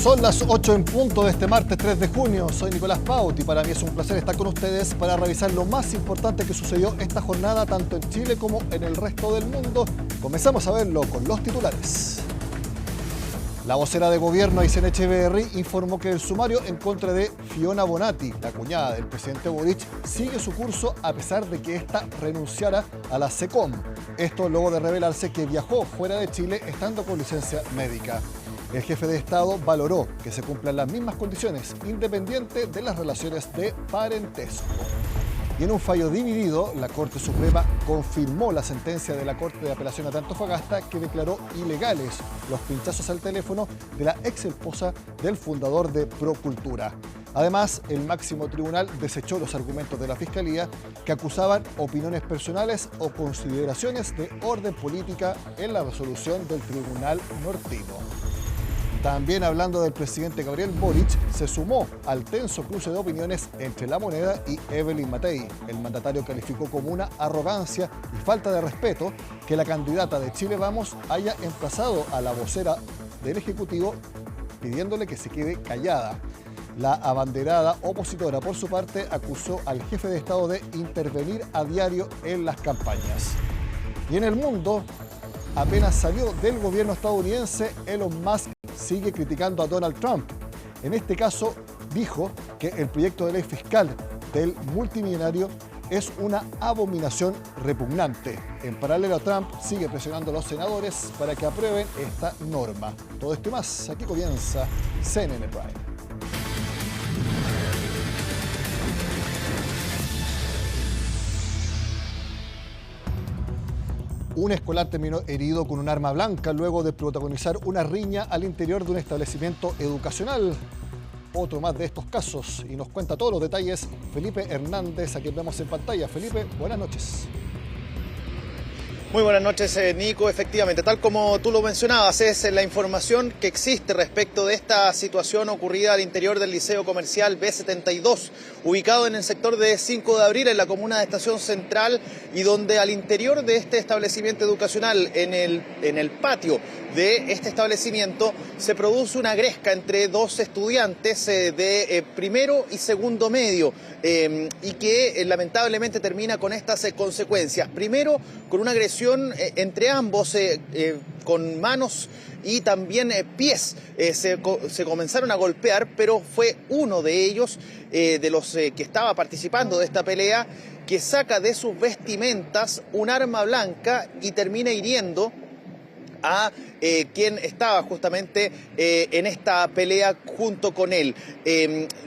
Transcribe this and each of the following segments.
Son las 8 en punto de este martes 3 de junio. Soy Nicolás Paut y para mí es un placer estar con ustedes para revisar lo más importante que sucedió esta jornada tanto en Chile como en el resto del mundo. Comenzamos a verlo con los titulares. La vocera de gobierno, Aysén Echeverri, informó que el sumario en contra de Fiona Bonatti, la cuñada del presidente Boric, sigue su curso a pesar de que ésta renunciara a la SECOM. Esto luego de revelarse que viajó fuera de Chile estando con licencia médica. El jefe de Estado valoró que se cumplan las mismas condiciones, independiente de las relaciones de parentesco. Y en un fallo dividido, la Corte Suprema confirmó la sentencia de la Corte de Apelación de Antofagasta que declaró ilegales los pinchazos al teléfono de la ex esposa del fundador de Procultura. Además, el máximo tribunal desechó los argumentos de la Fiscalía que acusaban opiniones personales o consideraciones de orden política en la resolución del Tribunal Nortino. También hablando del presidente Gabriel Boric, se sumó al tenso cruce de opiniones entre La Moneda y Evelyn Matei. El mandatario calificó como una arrogancia y falta de respeto que la candidata de Chile Vamos haya emplazado a la vocera del Ejecutivo pidiéndole que se quede callada. La abanderada opositora, por su parte, acusó al jefe de Estado de intervenir a diario en las campañas. Y en el mundo, apenas salió del gobierno estadounidense, Elon Musk sigue criticando a Donald Trump. En este caso, dijo que el proyecto de ley fiscal del multimillonario es una abominación repugnante. En paralelo, Trump sigue presionando a los senadores para que aprueben esta norma. Todo esto y más, aquí comienza CNN Prime. Un escolar terminó herido con un arma blanca luego de protagonizar una riña al interior de un establecimiento educacional. Otro más de estos casos y nos cuenta todos los detalles Felipe Hernández, a quien vemos en pantalla. Felipe, buenas noches. Muy buenas noches, Nico. Efectivamente, tal como tú lo mencionabas, es la información que existe respecto de esta situación ocurrida al interior del Liceo Comercial B72, ubicado en el sector de 5 de abril, en la comuna de Estación Central, y donde al interior de este establecimiento educacional, en el patio de este establecimiento, se produce una gresca entre dos estudiantes de primero y segundo medio, y que lamentablemente termina con estas consecuencias. Primero, con una agresión entre ambos, con manos y también pies. Se comenzaron a golpear, pero fue uno de ellos, de los que estaba participando de esta pelea, que saca de sus vestimentas un arma blanca y termina hiriendo a quien estaba justamente en esta pelea junto con él.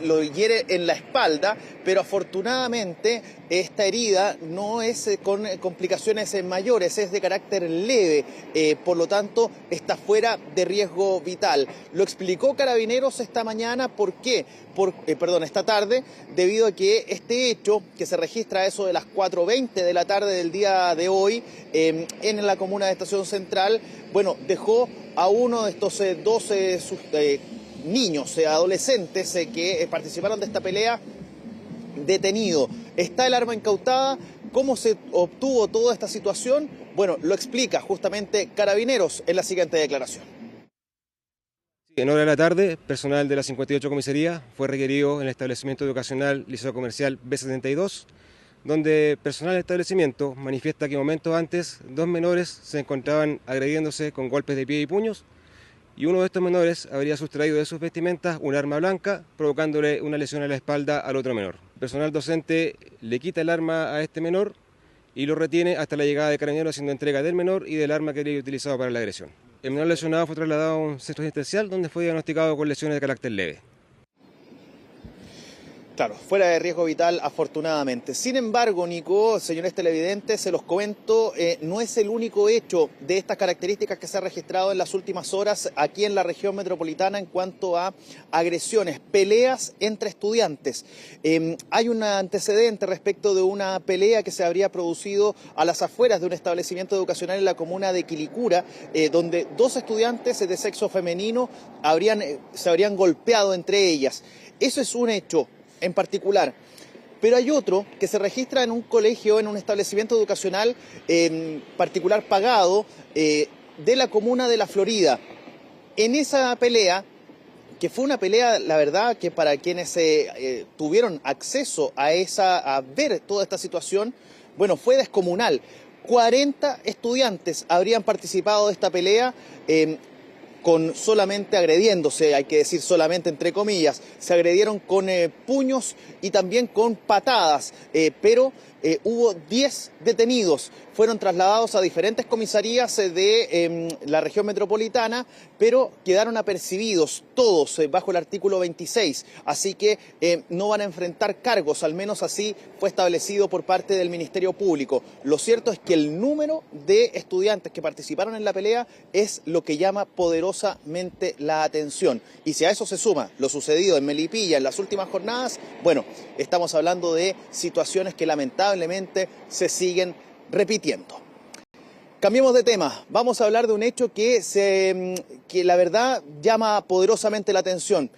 Lo hiere en la espalda, pero afortunadamente esta herida no es con complicaciones mayores, es de carácter leve, por lo tanto está fuera de riesgo vital. Lo explicó Carabineros esta mañana, ¿por qué? Esta tarde, debido a que este hecho, que se registra a eso de las 4:20 de la tarde del día de hoy, en la comuna de Estación Central, bueno, dejó a uno de estos 12 niños, adolescentes que participaron de esta pelea, detenido. Está el arma incautada. ¿Cómo se obtuvo toda esta situación? Bueno, lo explica justamente Carabineros en la siguiente declaración. En hora de la tarde, personal de la 58 Comisaría fue requerido en el establecimiento educacional Liceo Comercial B72, donde personal del establecimiento manifiesta que momentos antes 2 menores se encontraban agrediéndose con golpes de pie y puños, y uno de estos menores habría sustraído de sus vestimentas un arma blanca, provocándole una lesión en la espalda al otro menor. El personal docente le quita el arma a este menor y lo retiene hasta la llegada de Carabineros, haciendo entrega del menor y del arma que había utilizado para la agresión. El menor lesionado fue trasladado a un centro asistencial donde fue diagnosticado con lesiones de carácter leve. Claro, fuera de riesgo vital, afortunadamente. Sin embargo, Nico, señores televidentes, se los comento, no es el único hecho de estas características que se ha registrado en las últimas horas aquí en la región metropolitana en cuanto a agresiones, peleas entre estudiantes. Hay un antecedente respecto de una pelea que se habría producido a las afueras de un establecimiento educacional en la comuna de Quilicura, donde 2 estudiantes de sexo femenino se habrían golpeado entre ellas. Eso es un hecho en particular, pero hay otro que se registra en un colegio, en un establecimiento educacional particular pagado de la comuna de La Florida. En esa pelea que fue una pelea, la verdad, que para quienes tuvieron acceso a ver toda esta situación, bueno, fue descomunal. 40 estudiantes habrían participado de esta pelea, con solamente agrediéndose, hay que decir solamente entre comillas, se agredieron con puños y también con patadas, pero hubo 10 detenidos, fueron trasladados a diferentes comisarías de la región metropolitana, pero quedaron apercibidos todos bajo el artículo 26, así que no van a enfrentar cargos, al menos así fue establecido por parte del Ministerio Público. Lo cierto es que el número de estudiantes que participaron en la pelea es lo que llama poderosamente la atención. Y si a eso se suma lo sucedido en Melipilla en las últimas jornadas, bueno, estamos hablando de situaciones que lamentablemente se siguen repitiendo. Cambiemos de tema, vamos a hablar de un hecho que la verdad llama poderosamente la atención.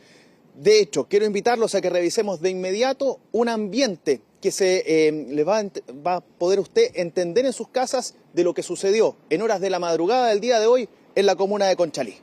De hecho, quiero invitarlos a que revisemos de inmediato un ambiente que le va a poder usted entender en sus casas de lo que sucedió en horas de la madrugada del día de hoy en la comuna de Conchalí.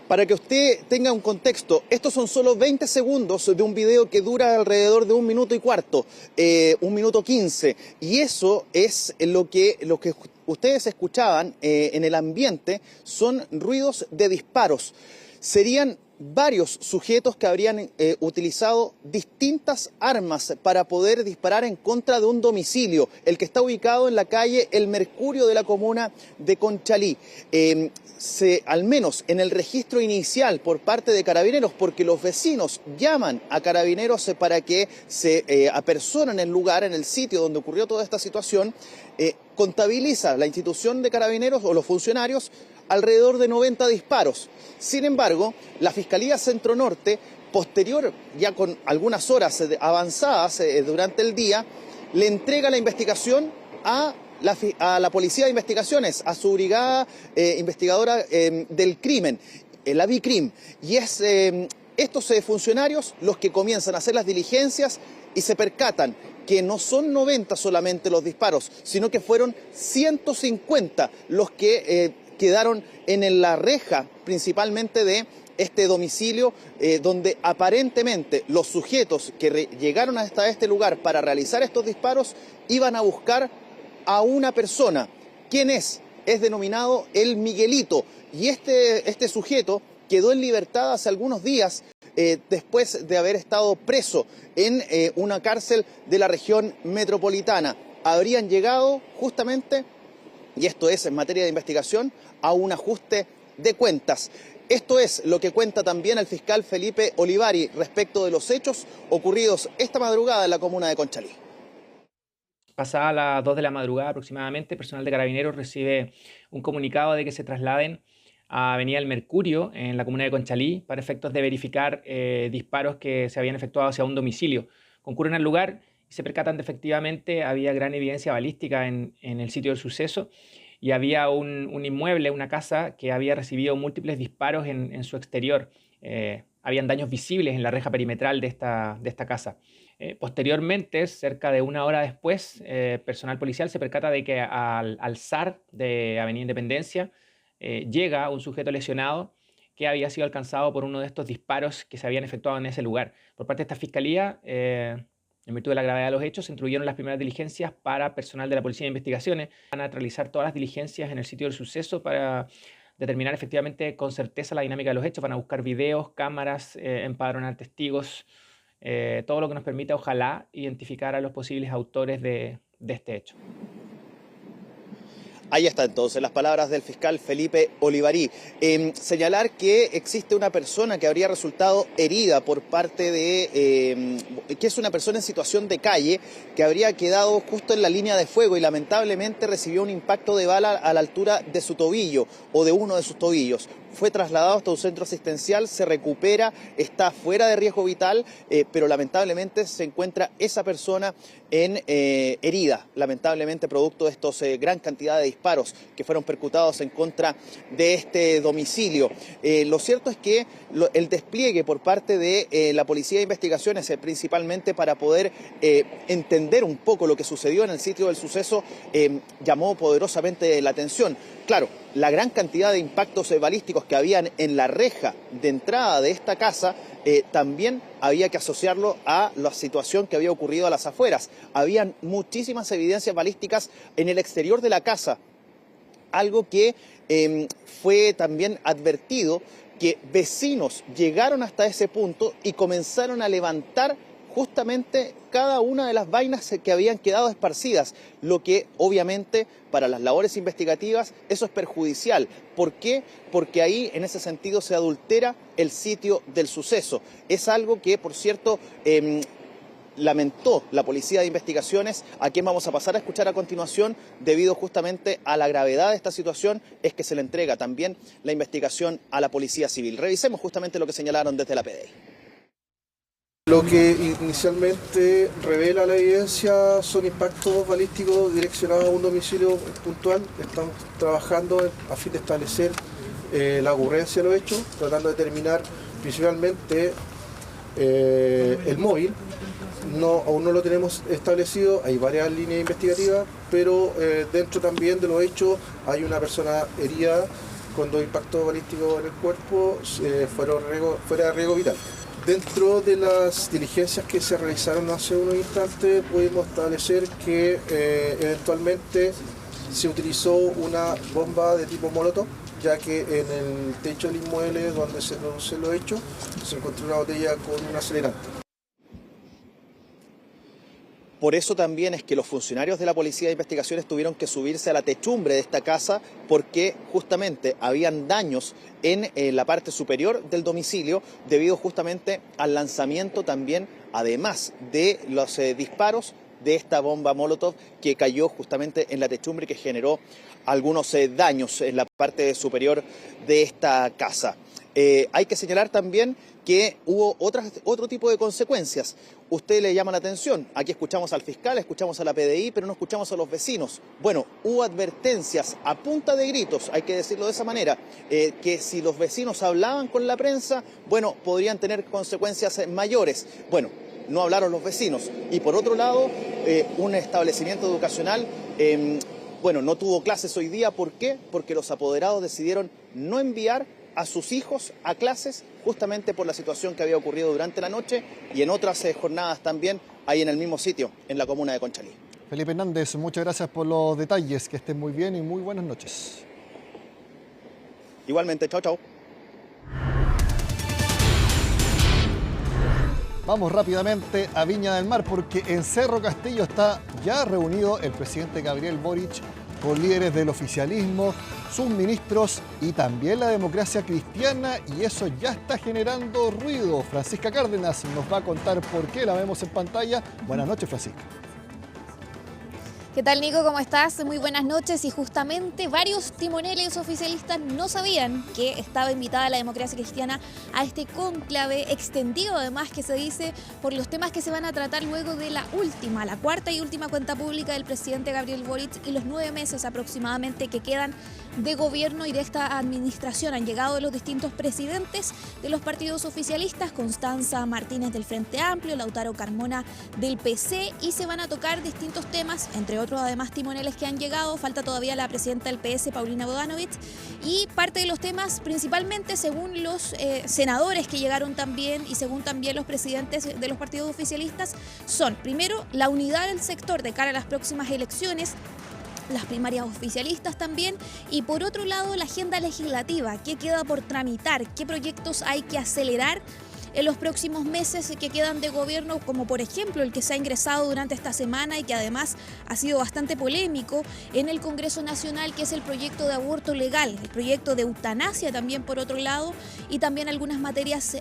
Para que usted tenga un contexto, estos son solo 20 segundos de un video que dura alrededor de 1 minuto y cuarto, 1 minuto 15. Y eso es lo que ustedes escuchaban en el ambiente, son ruidos de disparos. Serían varios sujetos que habrían utilizado distintas armas para poder disparar en contra de un domicilio, el que está ubicado en la calle El Mercurio de la comuna de Conchalí. Al menos en el registro inicial por parte de Carabineros, porque los vecinos llaman a Carabineros para que se apersonen el lugar, en el sitio donde ocurrió toda esta situación, contabiliza la institución de Carabineros o los funcionarios alrededor de 90 disparos. Sin embargo, la Fiscalía Centro Norte, posterior, ya con algunas horas avanzadas durante el día, le entrega la investigación a la Policía de Investigaciones, a su brigada investigadora del crimen, la BICRIM. Y es estos funcionarios los que comienzan a hacer las diligencias y se percatan que no son 90 solamente los disparos, sino que fueron 150 los que quedaron en la reja, principalmente de este domicilio, donde aparentemente los sujetos que llegaron hasta este lugar para realizar estos disparos iban a buscar a una persona. ¿Quién es? Es denominado el Miguelito. Y este sujeto quedó en libertad hace algunos días después de haber estado preso en una cárcel de la región metropolitana. Habrían llegado justamente, y esto es en materia de investigación, a un ajuste de cuentas. Esto es lo que cuenta también el fiscal Felipe Olivari respecto de los hechos ocurridos esta madrugada en la comuna de Conchalí. Pasada las 2 de la madrugada aproximadamente, personal de Carabineros recibe un comunicado de que se trasladen a Avenida El Mercurio, en la comuna de Conchalí, para efectos de verificar disparos que se habían efectuado hacia un domicilio. Concurren al lugar y se percatan de efectivamente había gran evidencia balística en el sitio del suceso y había un inmueble, una casa que había recibido múltiples disparos en su exterior. Habían daños visibles en la reja perimetral de esta casa. Posteriormente, cerca de 1 hora después, personal policial se percata de que al SAR de Avenida Independencia llega un sujeto lesionado que había sido alcanzado por uno de estos disparos que se habían efectuado en ese lugar. Por parte de esta fiscalía, en virtud de la gravedad de los hechos, se instruyeron las primeras diligencias para personal de la Policía de Investigaciones. Van a realizar todas las diligencias en el sitio del suceso para determinar efectivamente con certeza la dinámica de los hechos. Van a buscar videos, cámaras, empadronar testigos, todo lo que nos permita, ojalá, identificar a los posibles autores de este hecho. Ahí está entonces las palabras del fiscal Felipe Olivari. Señalar que existe una persona que habría resultado herida por parte de... que es una persona en situación de calle, que habría quedado justo en la línea de fuego y lamentablemente recibió un impacto de bala a la altura de su tobillo o de uno de sus tobillos. fue trasladado hasta un centro asistencial, se recupera, está fuera de riesgo vital, pero lamentablemente se encuentra esa persona en herida, lamentablemente producto de estos gran cantidad de disparos que fueron percutados en contra de este domicilio. Lo cierto es que el despliegue por parte de la Policía de Investigaciones, principalmente para poder entender un poco lo que sucedió en el sitio del suceso, llamó poderosamente la atención. Claro, la gran cantidad de impactos balísticos que habían en la reja de entrada de esta casa también había que asociarlo a la situación que había ocurrido a las afueras. Habían muchísimas evidencias balísticas en el exterior de la casa, algo que fue también advertido, que vecinos llegaron hasta ese punto y comenzaron a levantar justamente cada una de las vainas que habían quedado esparcidas, lo que obviamente para las labores investigativas eso es perjudicial. ¿Por qué? Porque ahí en ese sentido se adultera el sitio del suceso. Es algo que, por cierto, lamentó la Policía de Investigaciones, a quien vamos a pasar a escuchar a continuación. Debido justamente a la gravedad de esta situación es que se le entrega también la investigación a la Policía Civil. Revisemos justamente lo que señalaron desde la PDI. Lo que inicialmente revela la evidencia son impactos balísticos direccionados a un domicilio puntual. Estamos trabajando a fin de establecer la ocurrencia de los hechos, tratando de determinar principalmente el móvil. Aún no lo tenemos establecido, hay varias líneas investigativas, pero dentro también de los hechos hay una persona herida con 2 impactos balísticos en el cuerpo, fuera de riesgo vital. Dentro de las diligencias que se realizaron hace unos instantes, pudimos establecer que eventualmente se utilizó una bomba de tipo Molotov, ya que en el techo del inmueble donde se producen los hechos se encontró una botella con un acelerante. Por eso también es que los funcionarios de la Policía de Investigaciones tuvieron que subirse a la techumbre de esta casa, porque justamente habían daños en la parte superior del domicilio debido justamente al lanzamiento también, además de los disparos de esta bomba Molotov que cayó justamente en la techumbre y que generó algunos daños en la parte superior de esta casa. Hay que señalar también que hubo otro tipo de consecuencias. Usted le llama la atención, aquí escuchamos al fiscal, escuchamos a la PDI, pero no escuchamos a los vecinos. Bueno, hubo advertencias a punta de gritos, hay que decirlo de esa manera, que si los vecinos hablaban con la prensa, bueno, podrían tener consecuencias mayores. Bueno, no hablaron los vecinos. Y por otro lado, un establecimiento educacional, no tuvo clases hoy día. ¿Por qué? Porque los apoderados decidieron no enviar a sus hijos a clases justamente por la situación que había ocurrido durante la noche y en otras jornadas también ahí en el mismo sitio, en la comuna de Conchalí. Felipe Hernández, muchas gracias por los detalles, que estén muy bien y muy buenas noches. Igualmente, chao, chao. Vamos rápidamente a Viña del Mar, porque en Cerro Castillo está ya reunido el presidente Gabriel Boric con líderes del oficialismo, sus ministros y también la democracia cristiana, y eso ya está generando ruido. Francisca Cárdenas nos va a contar por qué, la vemos en pantalla. Buenas noches, Francisca. ¿Qué tal, Nico? ¿Cómo estás? Muy buenas noches. Y justamente varios timoneles oficialistas no sabían que estaba invitada la democracia cristiana a este cónclave extendido, además, que se dice por los temas que se van a tratar luego de la cuarta y última cuenta pública del presidente Gabriel Boric y los 9 meses aproximadamente que quedan de gobierno y de esta administración. Han llegado los distintos presidentes de los partidos oficialistas, Constanza Martínez del Frente Amplio, Lautaro Carmona del PC, y se van a tocar distintos temas, entre otros además timoneles que han llegado. Falta todavía la presidenta del PS, Paulina Bodanovich, y parte de los temas principalmente, según los senadores que llegaron también y según también los presidentes de los partidos oficialistas, son primero la unidad del sector de cara a las próximas elecciones, las primarias oficialistas también, y por otro lado la agenda legislativa, qué queda por tramitar, qué proyectos hay que acelerar en los próximos meses que quedan de gobierno, como por ejemplo el que se ha ingresado durante esta semana y que además ha sido bastante polémico en el Congreso Nacional, que es el proyecto de aborto legal, el proyecto de eutanasia también por otro lado, y también algunas materias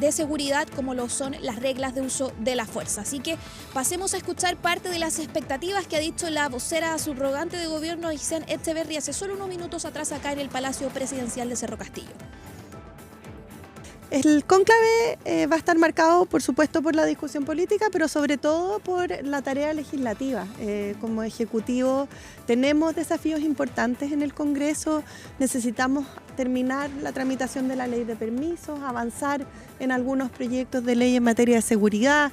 de seguridad como lo son las reglas de uso de la fuerza. Así que pasemos a escuchar parte de las expectativas que ha dicho la vocera subrogante de gobierno, Isen Echeverri, hace solo unos minutos atrás acá en el Palacio Presidencial de Cerro Castillo. El cónclave va a estar marcado, por supuesto, por la discusión política, pero sobre todo por la tarea legislativa. Como Ejecutivo tenemos desafíos importantes en el Congreso, necesitamos terminar la tramitación de la ley de permisos, avanzar en algunos proyectos de ley en materia de seguridad,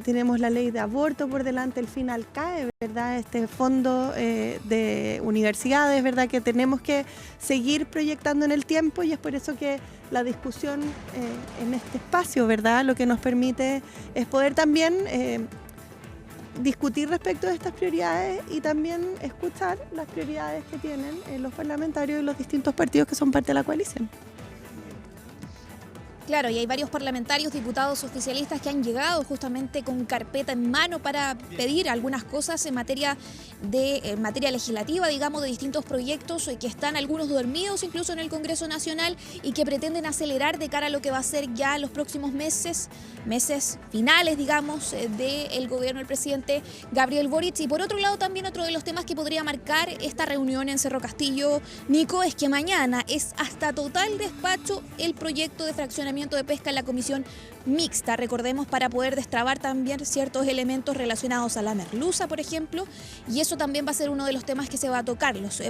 tenemos la ley de aborto por delante, el fin al CAE, ¿verdad? Este fondo de universidades, ¿verdad? Que tenemos que seguir proyectando en el tiempo y es por eso que la discusión en este espacio, ¿verdad? Lo que nos permite es poder también discutir respecto de estas prioridades y también escuchar las prioridades que tienen los parlamentarios y los distintos partidos que son parte de la coalición. Claro, y hay varios parlamentarios, diputados oficialistas que han llegado justamente con carpeta en mano para pedir algunas cosas en materia legislativa, digamos, de distintos proyectos que están algunos dormidos incluso en el Congreso Nacional y que pretenden acelerar de cara a lo que va a ser ya los próximos meses finales, digamos, del gobierno del presidente Gabriel Boric. Y por otro lado también otro de los temas que podría marcar esta reunión en Cerro Castillo, Nico, es que mañana es hasta total despacho el proyecto de fraccionamiento de pesca en la comisión mixta, recordemos, para poder destrabar también ciertos elementos relacionados a la merluza, por ejemplo, y eso también va a ser uno de los temas que se va a tocar, los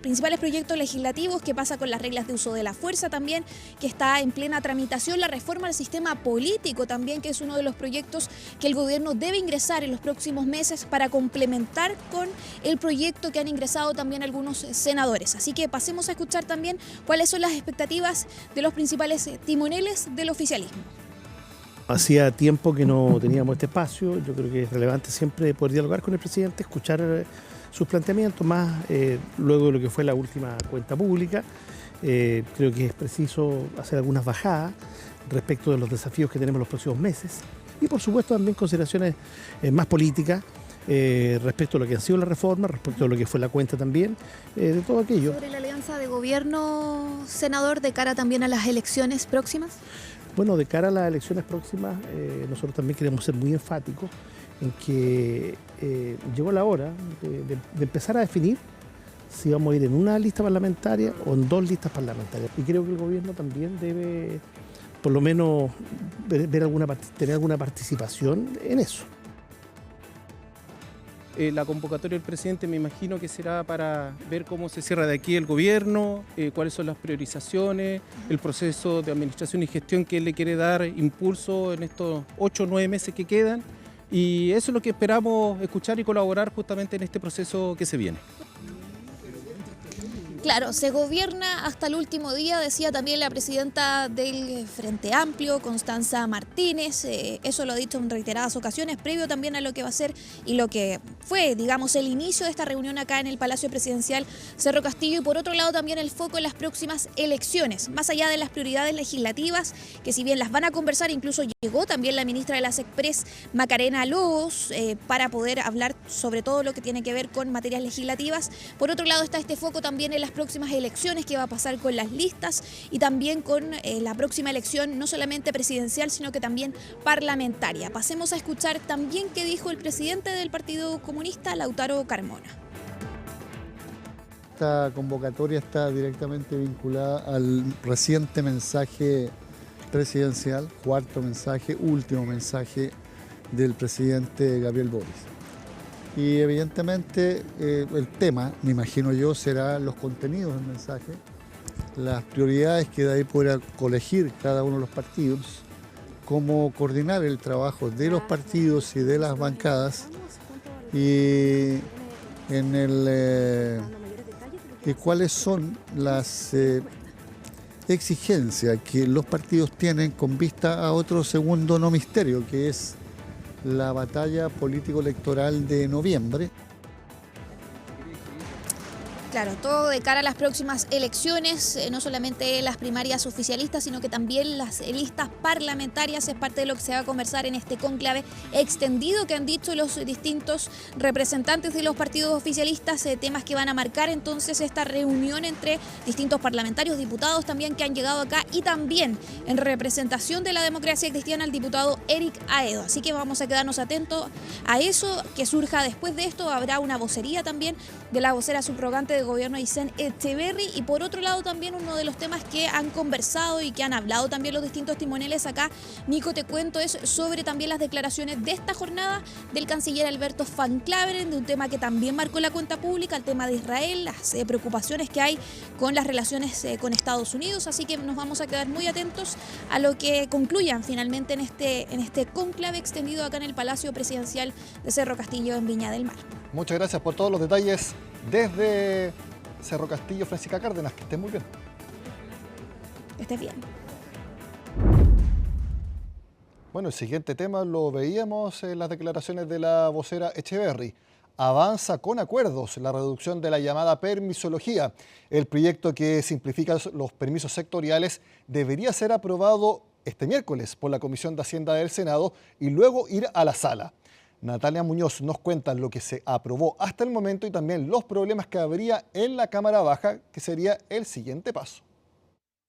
principales proyectos legislativos, qué pasa con las reglas de uso de la fuerza también, que está en plena tramitación, la reforma del sistema político también, que es uno de los proyectos que el gobierno debe ingresar en los próximos meses para complementar con el proyecto que han ingresado también algunos senadores. Así que pasemos a escuchar también cuáles son las expectativas de los principales timoneles del oficialismo. Hacía tiempo que no teníamos este espacio, yo creo que es relevante siempre poder dialogar con el presidente, escuchar sus planteamientos, más luego de lo que fue la última cuenta pública. Creo que es preciso hacer algunas bajadas respecto de los desafíos que tenemos los próximos meses y por supuesto también consideraciones más políticas respecto a lo que han sido las reformas, respecto a lo que fue la cuenta también, de todo aquello. ¿Sobre la alianza de gobierno, senador, de cara también a las elecciones próximas? Bueno, de cara a las elecciones próximas, nosotros también queremos ser muy enfáticos en que llegó la hora de empezar a definir si vamos a ir en una lista parlamentaria o en dos listas parlamentarias. Y creo que el gobierno también debe, por lo menos, tener alguna participación en eso. La convocatoria del presidente me imagino que será para ver cómo se cierra de aquí el gobierno, cuáles son las priorizaciones, el proceso de administración y gestión que él le quiere dar impulso en estos 8 o 9 meses que quedan. Y eso es lo que esperamos escuchar y colaborar justamente en este proceso que se viene. Claro, se gobierna hasta el último día, decía también la presidenta del Frente Amplio, Constanza Martínez. Eso lo ha dicho en reiteradas ocasiones, previo también a lo que va a ser y lo que fue, digamos, el inicio de esta reunión acá en el Palacio Presidencial Cerro Castillo. Y por otro lado también el foco en las próximas elecciones, más allá de las prioridades legislativas, que si bien las van a conversar, incluso llegó también la ministra de las Express, Macarena Lobos, para poder hablar sobre todo lo que tiene que ver con materias legislativas. Por otro lado está este foco también en las próximas elecciones, qué va a pasar con las listas y también con la próxima elección, no solamente presidencial, sino que también parlamentaria. Pasemos a escuchar también qué dijo el presidente del Partido Comunista, Lautaro Carmona. Esta convocatoria está directamente vinculada al reciente mensaje presidencial, cuarto mensaje, último mensaje del presidente Gabriel Boric. Y evidentemente el tema, me imagino yo, será los contenidos del mensaje, las prioridades que de ahí podrá colegir cada uno de los partidos, cómo coordinar el trabajo de los partidos y de las bancadas y cuáles son las exigencias que los partidos tienen con vista a otro segundo no misterio, que es la batalla político-electoral de noviembre. Claro, todo de cara a las próximas elecciones, no solamente las primarias oficialistas, sino que también las listas parlamentarias, es parte de lo que se va a conversar en este cónclave extendido que han dicho los distintos representantes de los partidos oficialistas, temas que van a marcar entonces esta reunión entre distintos parlamentarios, diputados también que han llegado acá y también en representación de la democracia cristiana el diputado Eric Aedo. Así que vamos a quedarnos atentos a eso que surja después de esto. Habrá una vocería también de la vocera subrogante de Gobierno Aysén Echeverri. Y por otro lado también uno de los temas que han conversado y que han hablado también los distintos timoneles acá, Nico, te cuento, es sobre también las declaraciones de esta jornada del canciller Alberto Van Claveren, de un tema que también marcó la cuenta pública, el tema de Israel, las preocupaciones que hay con las relaciones con Estados Unidos. Así que nos vamos a quedar muy atentos a lo que concluyan finalmente en este cónclave extendido acá en el Palacio Presidencial de Cerro Castillo en Viña del Mar. Muchas gracias por todos los detalles desde Cerro Castillo, Francisca Cárdenas. Que estés muy bien. Que estés bien. Bueno, el siguiente tema lo veíamos en las declaraciones de la vocera Echeverri. Avanza con acuerdos la reducción de la llamada permisología. El proyecto que simplifica los permisos sectoriales debería ser aprobado este miércoles por la Comisión de Hacienda del Senado y luego ir a la sala. Natalia Muñoz nos cuenta lo que se aprobó hasta el momento y también los problemas que habría en la Cámara Baja, que sería el siguiente paso.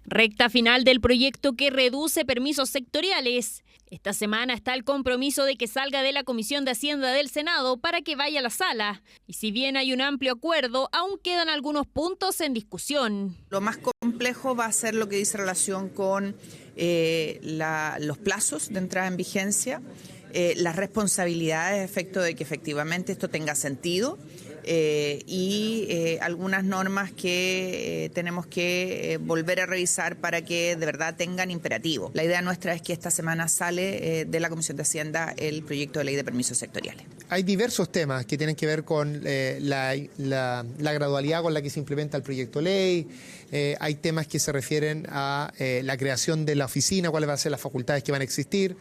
Recta final del proyecto que reduce permisos sectoriales. Esta semana está el compromiso de que salga de la Comisión de Hacienda del Senado para que vaya a la sala. Y si bien hay un amplio acuerdo, aún quedan algunos puntos en discusión. Lo más complejo va a ser lo que dice relación con los plazos de entrada en vigencia, las responsabilidades a efecto de que efectivamente esto tenga sentido. Y algunas normas que tenemos que volver a revisar para que de verdad tengan imperativo. La idea nuestra es que esta semana sale de la Comisión de Hacienda el proyecto de ley de permisos sectoriales. Hay diversos temas que tienen que ver con la gradualidad con la que se implementa el proyecto de ley. Hay temas que se refieren a la creación de la oficina, cuáles van a ser las facultades que van a existir.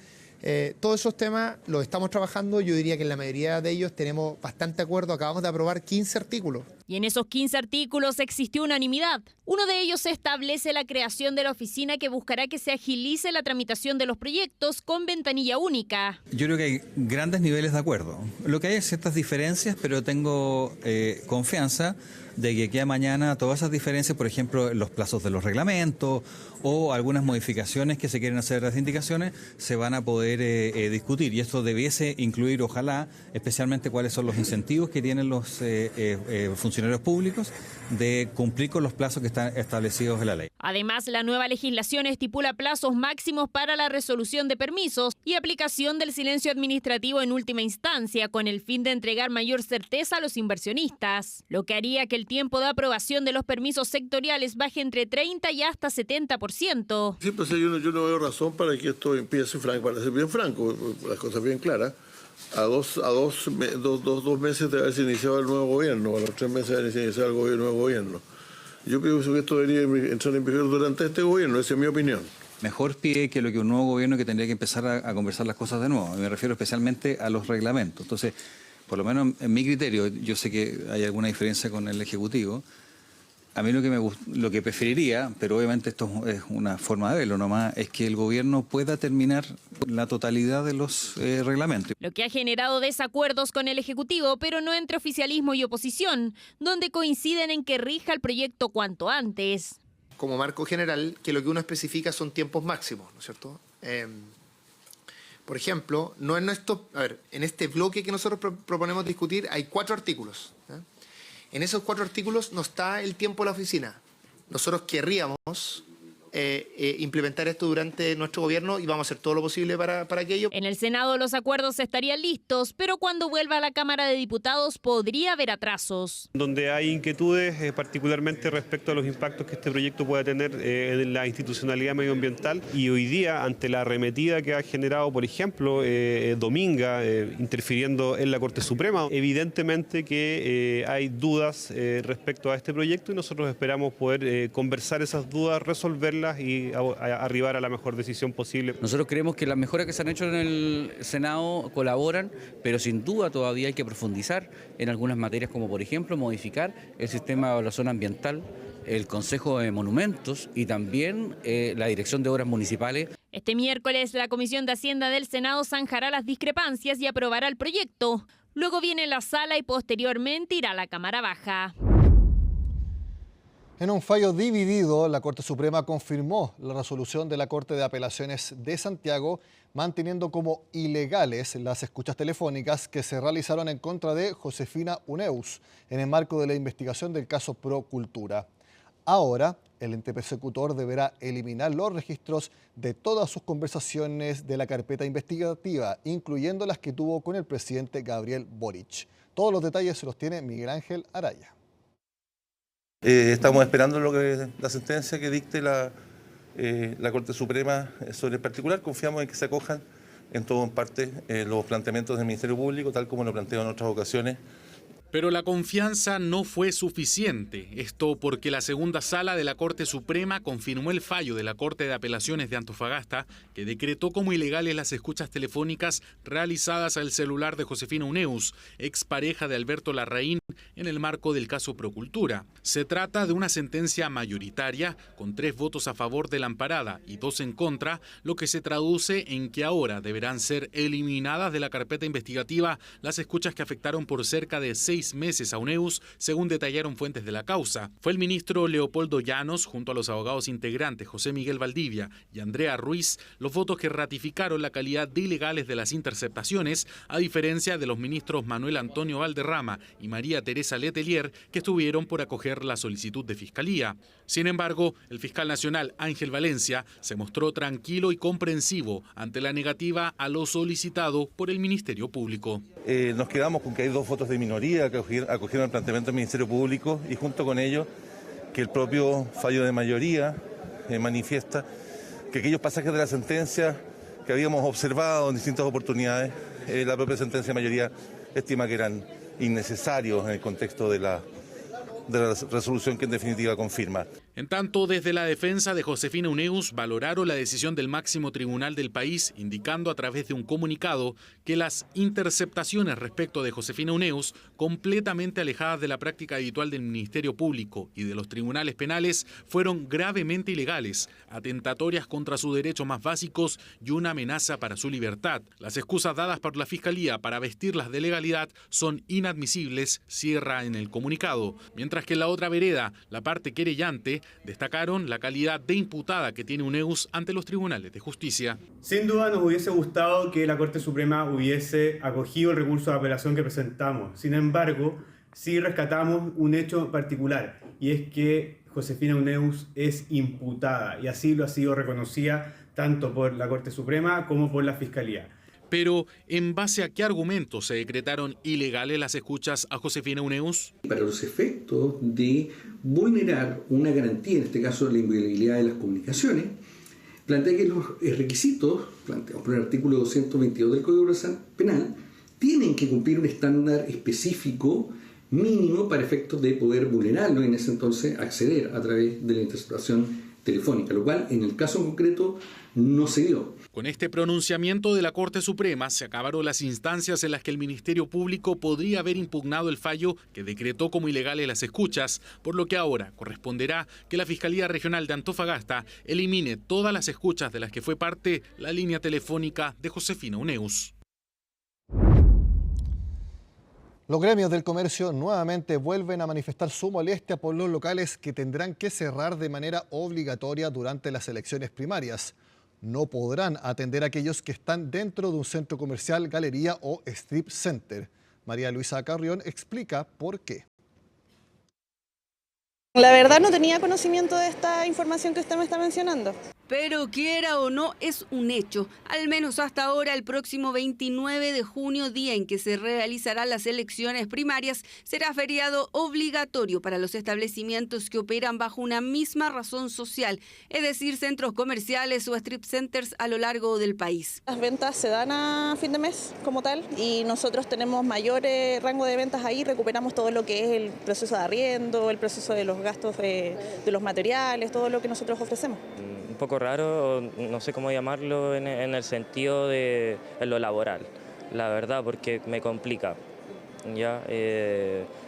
Todos esos temas los estamos trabajando, yo diría que en la mayoría de ellos tenemos bastante acuerdo, acabamos de aprobar 15 artículos. Y en esos 15 artículos existió unanimidad. Uno de ellos establece la creación de la oficina que buscará que se agilice la tramitación de los proyectos con ventanilla única. Yo creo que hay grandes niveles de acuerdo. Lo que hay es ciertas diferencias, pero tengo confianza de que aquí a mañana todas esas diferencias, por ejemplo, los plazos de los reglamentos o algunas modificaciones que se quieren hacer de las indicaciones, se van a poder discutir. Y esto debiese incluir, ojalá, especialmente cuáles son los incentivos que tienen los funcionarios públicos de cumplir con los plazos que están establecidos en la ley. Además, la nueva legislación estipula plazos máximos para la resolución de permisos y aplicación del silencio administrativo en última instancia, con el fin de entregar mayor certeza a los inversionistas, lo que haría que el tiempo de aprobación de los permisos sectoriales baje entre 30 y hasta 70%. Sí, pues yo no veo razón para que esto empiece, para ser bien franco, las cosas bien claras. A dos meses de haberse iniciado el nuevo gobierno, a los 3 meses de haberse iniciado el nuevo gobierno. Yo creo que esto debería entrar en vigor durante este gobierno, esa es mi opinión. Mejor pie que lo que un nuevo gobierno que tendría que empezar a conversar las cosas de nuevo. Me refiero especialmente a los reglamentos. Entonces, por lo menos en mi criterio, yo sé que hay alguna diferencia con el Ejecutivo. A mí lo que preferiría, pero obviamente esto es una forma de verlo nomás, es que el gobierno pueda terminar la totalidad de los reglamentos. Lo que ha generado desacuerdos con el Ejecutivo, pero no entre oficialismo y oposición, donde coinciden en que rija el proyecto cuanto antes. Como marco general, que lo que uno especifica son tiempos máximos, ¿no es cierto? Por ejemplo, no en en este bloque que nosotros proponemos discutir hay 4 artículos. En esos 4 artículos no está el tiempo de la oficina. Nosotros querríamos implementar esto durante nuestro gobierno y vamos a hacer todo lo posible para aquello. En el Senado los acuerdos estarían listos, pero cuando vuelva a la Cámara de Diputados podría haber atrasos. Donde hay inquietudes, particularmente respecto a los impactos que este proyecto pueda tener en la institucionalidad medioambiental, y hoy día, ante la arremetida que ha generado, por ejemplo, Dominga, interfiriendo en la Corte Suprema, evidentemente que hay dudas respecto a este proyecto y nosotros esperamos poder conversar esas dudas, resolverlas y arribar a la mejor decisión posible. Nosotros creemos que las mejoras que se han hecho en el Senado colaboran, pero sin duda todavía hay que profundizar en algunas materias, como por ejemplo modificar el sistema de evaluación ambiental, el Consejo de Monumentos y también la Dirección de Obras Municipales. Este miércoles la Comisión de Hacienda del Senado zanjará las discrepancias y aprobará el proyecto. Luego viene la sala y posteriormente irá a la Cámara Baja. En un fallo dividido, la Corte Suprema confirmó la resolución de la Corte de Apelaciones de Santiago manteniendo como ilegales las escuchas telefónicas que se realizaron en contra de Josefina Uneus en el marco de la investigación del caso Procultura. Ahora, el ente persecutor deberá eliminar los registros de todas sus conversaciones de la carpeta investigativa, incluyendo las que tuvo con el presidente Gabriel Boric. Todos los detalles se los tiene Miguel Ángel Araya. Estamos esperando la sentencia que dicte la Corte Suprema sobre el particular. Confiamos en que se acojan en todo en parte los planteamientos del Ministerio Público, tal como lo planteo en otras ocasiones. Pero la confianza no fue suficiente. Esto porque la segunda sala de la Corte Suprema confirmó el fallo de la Corte de Apelaciones de Antofagasta, que decretó como ilegales las escuchas telefónicas realizadas al celular de Josefina Uneus, expareja de Alberto Larraín, en el marco del caso Procultura. Se trata de una sentencia mayoritaria, con 3 votos a favor de la amparada y 2 en contra, lo que se traduce en que ahora deberán ser eliminadas de la carpeta investigativa las escuchas que afectaron por cerca de 6 meses a Uneus, según detallaron fuentes de la causa. Fue el ministro Leopoldo Llanos, junto a los abogados integrantes José Miguel Valdivia y Andrea Ruiz, los votos que ratificaron la calidad de ilegales de las interceptaciones, a diferencia de los ministros Manuel Antonio Valderrama y María Teresa Letelier, que estuvieron por acoger la solicitud de fiscalía. Sin embargo, el fiscal nacional Ángel Valencia se mostró tranquilo y comprensivo ante la negativa a lo solicitado por el Ministerio Público. Nos quedamos con que hay 2 votos de minoría que acogieron el planteamiento del Ministerio Público y junto con ello que el propio fallo de mayoría manifiesta que aquellos pasajes de la sentencia que habíamos observado en distintas oportunidades, la propia sentencia de mayoría estima que eran innecesarios en el contexto de la resolución que en definitiva confirma. En tanto, desde la defensa de Josefina Uneus valoraron la decisión del máximo tribunal del país, indicando a través de un comunicado que las interceptaciones respecto de Josefina Uneus, completamente alejadas de la práctica habitual del Ministerio Público y de los tribunales penales, fueron gravemente ilegales, atentatorias contra sus derechos más básicos y una amenaza para su libertad. Las excusas dadas por la Fiscalía para vestirlas de legalidad son inadmisibles, cierra en el comunicado. Mientras que en la otra vereda, la parte querellante, destacaron la calidad de imputada que tiene Uneus ante los tribunales de justicia. Sin duda nos hubiese gustado que la Corte Suprema hubiese acogido el recurso de apelación que presentamos. Sin embargo, sí rescatamos un hecho particular, y es que Josefina Uneus es imputada, y así lo ha sido reconocida tanto por la Corte Suprema como por la Fiscalía. Pero, ¿en base a qué argumentos se decretaron ilegales las escuchas a Josefina Uneus? Para los efectos de vulnerar una garantía, en este caso la inviolabilidad de las comunicaciones, plantea que los requisitos, planteados por el artículo 222 del Código Procesal Penal, tienen que cumplir un estándar específico mínimo para efectos de poder vulnerarlo y en ese entonces acceder a través de la interceptación telefónica, lo cual en el caso concreto no se dio. Con este pronunciamiento de la Corte Suprema se acabaron las instancias en las que el Ministerio Público podría haber impugnado el fallo que decretó como ilegales las escuchas, por lo que ahora corresponderá que la Fiscalía Regional de Antofagasta elimine todas las escuchas de las que fue parte la línea telefónica de Josefina Uneus. Los gremios del comercio nuevamente vuelven a manifestar su molestia por los locales que tendrán que cerrar de manera obligatoria durante las elecciones primarias. No podrán atender a aquellos que están dentro de un centro comercial, galería o strip center. María Luisa Carrión explica por qué. La verdad no tenía conocimiento de esta información que usted me está mencionando. Pero quiera o no, es un hecho. Al menos hasta ahora, el próximo 29 de junio, día en que se realizarán las elecciones primarias, será feriado obligatorio para los establecimientos que operan bajo una misma razón social, es decir, centros comerciales o strip centers a lo largo del país. Las ventas se dan a fin de mes como tal y nosotros tenemos mayor rango de ventas ahí, recuperamos todo lo que es el proceso de arriendo, el proceso de los gastos de los materiales, todo lo que nosotros ofrecemos. Un poco raro, no sé cómo llamarlo en el sentido de lo laboral, la verdad, porque me complica, ¿ya?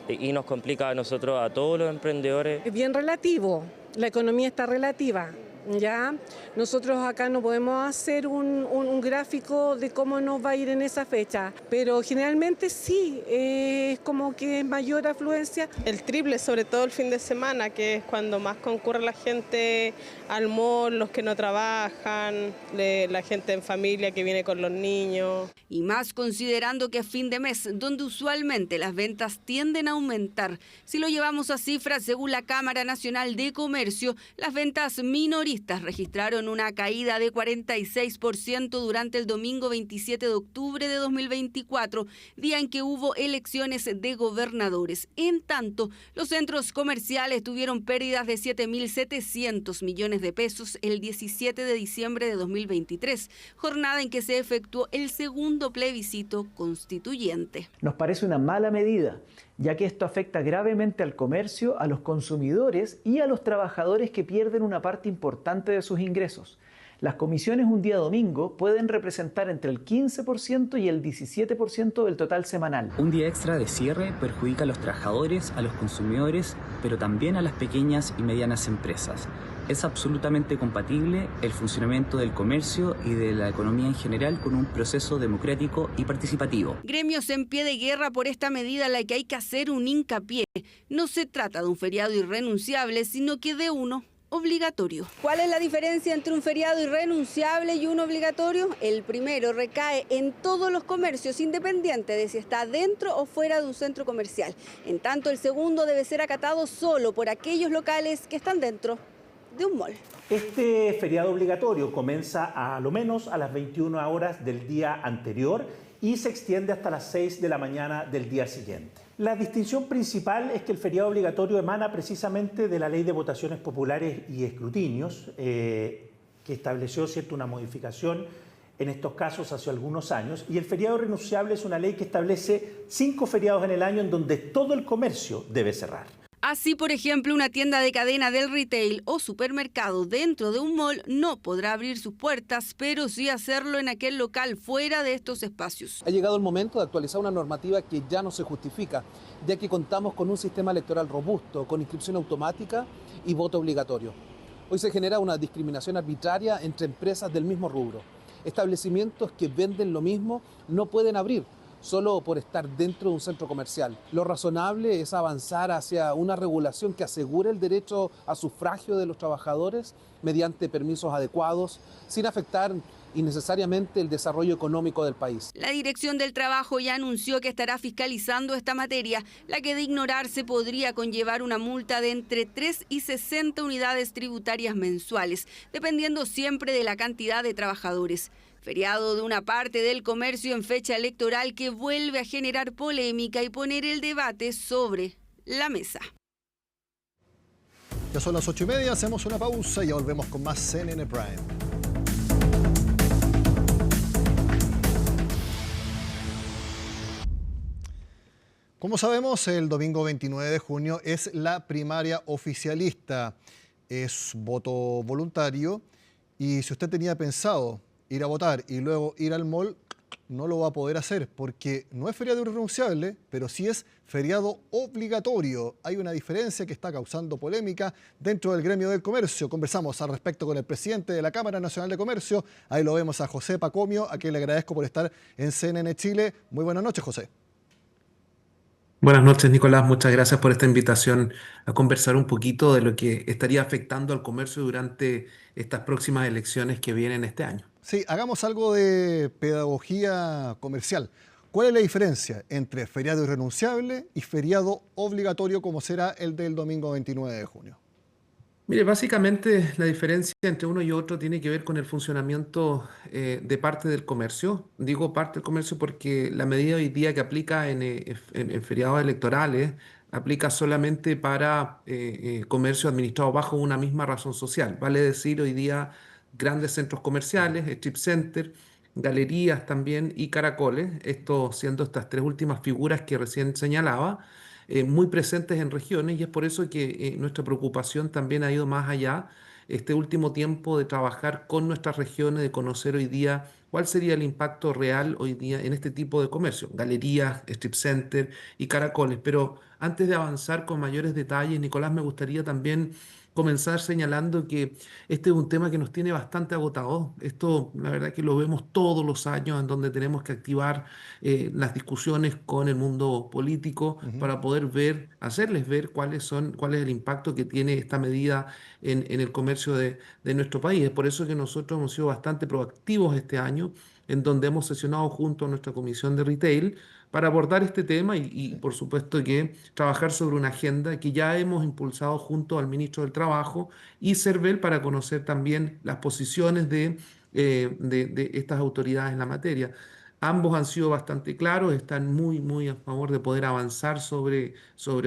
Y nos complica a nosotros, a todos los emprendedores. Es bien relativo, la economía está relativa. ¿ya? Nosotros acá no podemos hacer un gráfico de cómo nos va a ir en esa fecha, pero generalmente sí, es como que es mayor afluencia. El triple, sobre todo el fin de semana, que es cuando más concurre la gente al mall, los que no trabajan, la gente en familia que viene con los niños. Y más considerando que es fin de mes, donde usualmente las ventas tienden a aumentar. Si lo llevamos a cifras, según la Cámara Nacional de Comercio, las ventas minoristas registraron una caída de 46% durante el domingo 27 de octubre de 2024, día en que hubo elecciones de gobernadores. En tanto, los centros comerciales tuvieron pérdidas de 7.700 millones de pesos el 17 de diciembre de 2023, jornada en que se efectuó el segundo plebiscito constituyente. Nos parece una mala medida, ya que esto afecta gravemente al comercio, a los consumidores y a los trabajadores que pierden una parte importante de sus ingresos. Las comisiones un día domingo pueden representar entre el 15% y el 17% del total semanal. Un día extra de cierre perjudica a los trabajadores, a los consumidores, pero también a las pequeñas y medianas empresas. Es absolutamente compatible el funcionamiento del comercio y de la economía en general con un proceso democrático y participativo. Gremios en pie de guerra por esta medida a la que hay que hacer un hincapié. No se trata de un feriado irrenunciable, sino que de uno obligatorio. ¿Cuál es la diferencia entre un feriado irrenunciable y uno obligatorio? El primero recae en todos los comercios, independiente de si está dentro o fuera de un centro comercial. En tanto, el segundo debe ser acatado solo por aquellos locales que están dentro de un mall. Este feriado obligatorio comienza a lo menos a las 21 horas del día anterior y se extiende hasta las 6 de la mañana del día siguiente. La distinción principal es que el feriado obligatorio emana precisamente de la Ley de Votaciones Populares y Escrutinios, que estableció una modificación en estos casos hace algunos años, y el feriado renunciable es una ley que establece 5 feriados en el año en donde todo el comercio debe cerrar. Así, por ejemplo, una tienda de cadena del retail o supermercado dentro de un mall no podrá abrir sus puertas, pero sí hacerlo en aquel local fuera de estos espacios. Ha llegado el momento de actualizar una normativa que ya no se justifica, ya que contamos con un sistema electoral robusto, con inscripción automática y voto obligatorio. Hoy se genera una discriminación arbitraria entre empresas del mismo rubro. Establecimientos que venden lo mismo no pueden abrir, solo por estar dentro de un centro comercial. Lo razonable es avanzar hacia una regulación que asegure el derecho a sufragio de los trabajadores mediante permisos adecuados, sin afectar innecesariamente el desarrollo económico del país. La Dirección del Trabajo ya anunció que estará fiscalizando esta materia, la que de ignorarse podría conllevar una multa de entre 3 y 60 unidades tributarias mensuales, dependiendo siempre de la cantidad de trabajadores. Feriado de una parte del comercio en fecha electoral que vuelve a generar polémica y poner el debate sobre la mesa. Ya son las 8:30, hacemos una pausa y ya volvemos con más CNN Prime. Como sabemos, el domingo 29 de junio es la primaria oficialista. Es voto voluntario y si usted tenía pensado ir a votar y luego ir al mall, no lo va a poder hacer porque no es feriado irrenunciable, pero sí es feriado obligatorio. Hay una diferencia que está causando polémica dentro del gremio del comercio. Conversamos al respecto con el presidente de la Cámara Nacional de Comercio. Ahí lo vemos a José Pacomio, a quien le agradezco por estar en CNN Chile. Muy buenas noches, José. Buenas noches, Nicolás. Muchas gracias por esta invitación a conversar un poquito de lo que estaría afectando al comercio durante estas próximas elecciones que vienen este año. Sí, hagamos algo de pedagogía comercial. ¿Cuál es la diferencia entre feriado irrenunciable y feriado obligatorio como será el del domingo 29 de junio? Mire, básicamente la diferencia entre uno y otro tiene que ver con el funcionamiento de parte del comercio. Digo parte del comercio porque la medida hoy día que aplica en feriados electorales aplica solamente para comercio administrado bajo una misma razón social. Vale decir, hoy día grandes centros comerciales, strip center, galerías también y caracoles, esto siendo estas 3 últimas figuras que recién señalaba, muy presentes en regiones, y es por eso que nuestra preocupación también ha ido más allá este último tiempo de trabajar con nuestras regiones, de conocer hoy día cuál sería el impacto real hoy día en este tipo de comercio, galerías, strip center y caracoles. Pero antes de avanzar con mayores detalles, Nicolás, me gustaría también comenzar señalando que este es un tema que nos tiene bastante agotados. Esto, la verdad, que lo vemos todos los años en donde tenemos que activar las discusiones con el mundo político para poder ver, hacerles ver cuál es el impacto que tiene esta medida en el comercio de nuestro país. Es por eso que nosotros hemos sido bastante proactivos este año, en donde hemos sesionado junto a nuestra comisión de retail para abordar este tema y, por supuesto que trabajar sobre una agenda que ya hemos impulsado junto al ministro del Trabajo y CERVEL para conocer también las posiciones de estas autoridades en la materia. Ambos han sido bastante claros, están muy a favor de poder avanzar sobre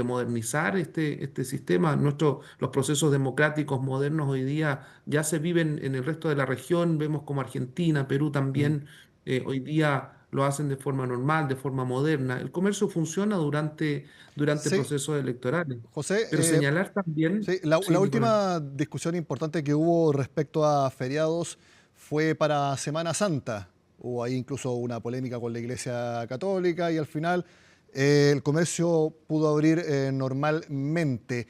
modernizar este sistema. Los procesos democráticos modernos hoy día ya se viven en el resto de la región, vemos como Argentina, Perú también hoy día lo hacen de forma normal, de forma moderna. El comercio funciona durante Sí, procesos electorales. José, Pero señalar también, sí, la sí, Nicolás. última discusión importante que hubo respecto a feriados fue para Semana Santa. Hubo ahí incluso una polémica con la Iglesia Católica y al final el comercio pudo abrir normalmente.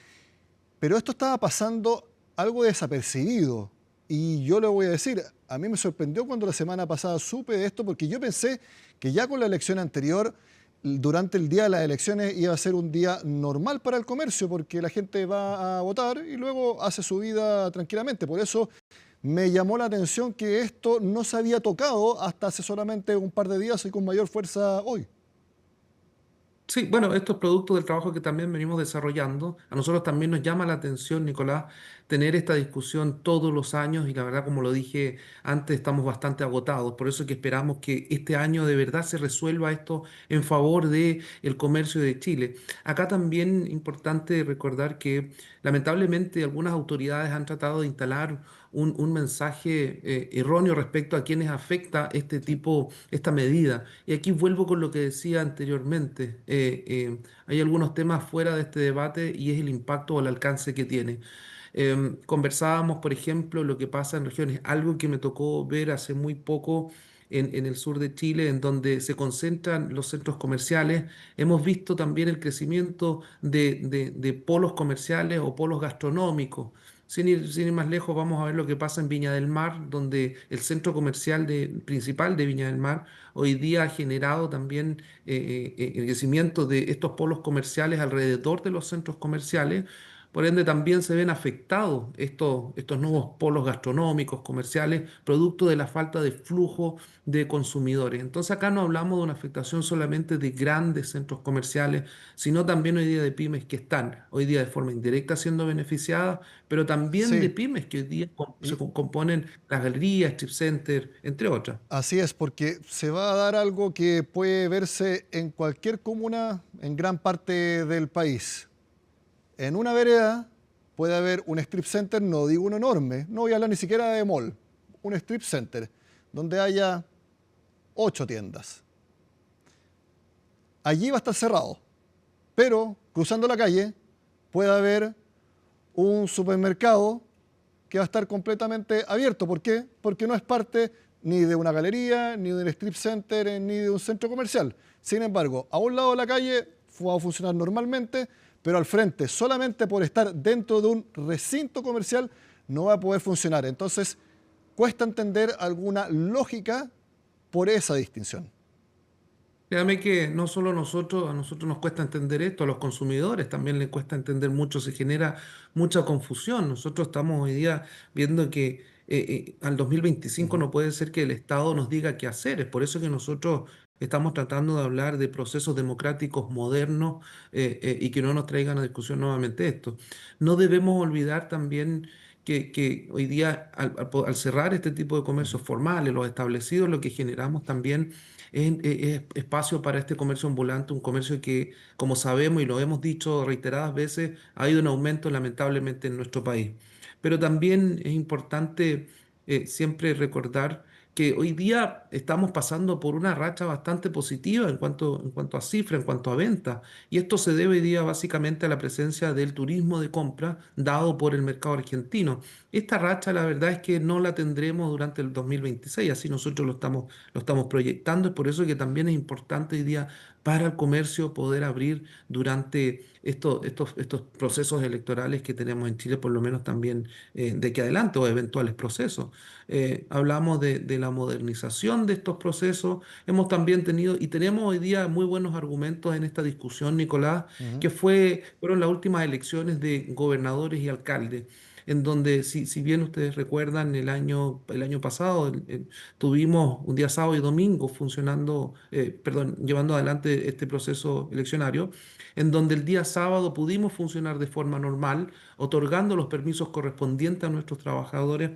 Pero esto estaba pasando algo desapercibido. Y yo le voy a decir, a mí me sorprendió cuando la semana pasada supe de esto, porque yo pensé que ya con la elección anterior, durante el día de las elecciones iba a ser un día normal para el comercio, porque la gente va a votar y luego hace su vida tranquilamente. Por eso me llamó la atención que esto no se había tocado hasta hace solamente un par de días y con mayor fuerza hoy. Sí, bueno, esto es producto del trabajo que también venimos desarrollando. A nosotros también nos llama la atención, Nicolás, tener esta discusión todos los años y la verdad, como lo dije antes, estamos bastante agotados. Por eso es que esperamos que este año de verdad se resuelva esto en favor del comercio de Chile. Acá también importante recordar que lamentablemente algunas autoridades han tratado de instalar un mensaje erróneo respecto a quienes afecta esta medida. Y aquí vuelvo con lo que decía anteriormente. Hay algunos temas fuera de este debate y es el impacto o el alcance que tiene. Conversábamos, por ejemplo, lo que pasa en regiones, algo que me tocó ver hace muy poco en el sur de Chile, en donde se concentran los centros comerciales. Hemos visto también el crecimiento de polos comerciales o polos gastronómicos. Sin ir más lejos, vamos a ver lo que pasa en Viña del Mar, donde el centro comercial principal de Viña del Mar hoy día ha generado también el crecimiento de estos polos comerciales alrededor de los centros comerciales. Por ende, también se ven afectados estos nuevos polos gastronómicos, comerciales, producto de la falta de flujo de consumidores. Entonces, acá no hablamos de una afectación solamente de grandes centros comerciales, sino también hoy día de pymes que están hoy día de forma indirecta siendo beneficiadas, pero también de Sí, pymes que hoy día se y componen las galerías, strip center, entre otras. así es, porque se va a dar algo que puede verse en cualquier comuna en gran parte del país. En una vereda puede haber un strip center, no digo uno enorme, no voy a hablar ni siquiera de mall, un strip center donde haya 8 tiendas. Allí va a estar cerrado, pero cruzando la calle puede haber un supermercado que va a estar completamente abierto. ¿Por qué? Porque no es parte ni de una galería, ni de un strip center, ni de un centro comercial. Sin embargo, a un lado de la calle va a funcionar normalmente, pero al frente, solamente por estar dentro de un recinto comercial, no va a poder funcionar. Entonces, cuesta entender alguna lógica por esa distinción. Créame que no solo a nosotros nos cuesta entender esto, a los consumidores también les cuesta entender mucho, se genera mucha confusión. Nosotros estamos hoy día viendo que al 2025 no puede ser que el Estado nos diga qué hacer. Es por eso que nosotros estamos tratando de hablar de procesos democráticos modernos y que no nos traigan a discusión nuevamente esto. No debemos olvidar también que hoy día al cerrar este tipo de comercios formales, los establecidos, lo que generamos también es espacio para este comercio ambulante, un comercio que, como sabemos y lo hemos dicho reiteradas veces, ha ido en aumento lamentablemente en nuestro país. Pero también es importante siempre recordar que hoy día estamos pasando por una racha bastante positiva en cuanto a cifra, en cuanto a venta. Y esto se debe hoy día básicamente a la presencia del turismo de compra dado por el mercado argentino. Esta racha, la verdad es que no la tendremos durante el 2026, así nosotros lo estamos proyectando. Es por eso que también es importante hoy día para el comercio poder abrir durante estos procesos electorales que tenemos en Chile, por lo menos también de aquí adelante, o eventuales procesos. Hablamos de la modernización de estos procesos. Hemos también tenido y tenemos hoy día muy buenos argumentos en esta discusión, Nicolás, que fueron las últimas elecciones de gobernadores y alcaldes, en donde, si bien ustedes recuerdan, el año pasado tuvimos un día sábado y domingo llevando adelante este proceso eleccionario, en donde el día sábado pudimos funcionar de forma normal, otorgando los permisos correspondientes a nuestros trabajadores.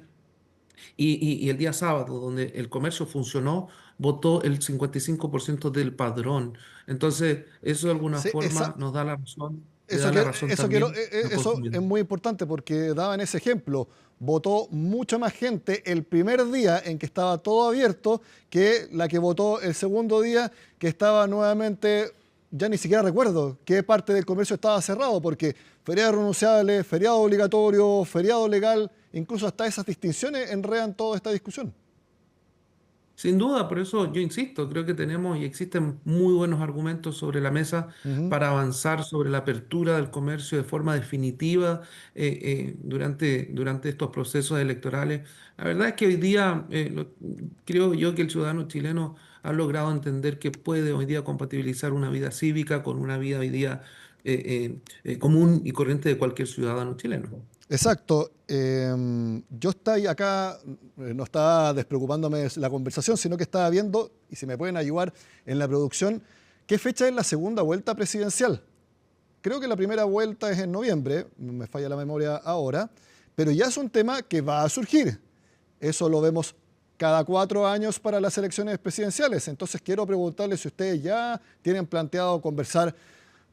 Y el día sábado, donde el comercio funcionó, votó el 55% del padrón. Entonces, eso de alguna Sí, forma nos da la razón, le Eso, da la razón también al eso consumidor. es muy importante porque daban ese ejemplo. Votó mucha más gente el primer día en que estaba todo abierto que la que votó el segundo día que estaba nuevamente, ya ni siquiera recuerdo qué parte del comercio estaba cerrado, porque feriado renunciable, feriado obligatorio, feriado legal, incluso hasta esas distinciones enredan toda esta discusión. Sin duda, por eso yo insisto, creo que tenemos y existen muy buenos argumentos sobre la mesa para avanzar sobre la apertura del comercio de forma definitiva durante estos procesos electorales. La verdad es que hoy día creo yo que el ciudadano chileno ha logrado entender que puede hoy día compatibilizar una vida cívica con una vida hoy día común y corriente de cualquier ciudadano chileno. Exacto. Yo estoy acá, no estaba despreocupándome de la conversación, sino que estaba viendo, y si me pueden ayudar en la producción, qué fecha es la segunda vuelta presidencial. Creo que la primera vuelta es en noviembre, me falla la memoria ahora, pero ya es un tema que va a surgir. Eso lo vemos cada 4 años para las elecciones presidenciales. Entonces quiero preguntarles si ustedes ya tienen planteado conversar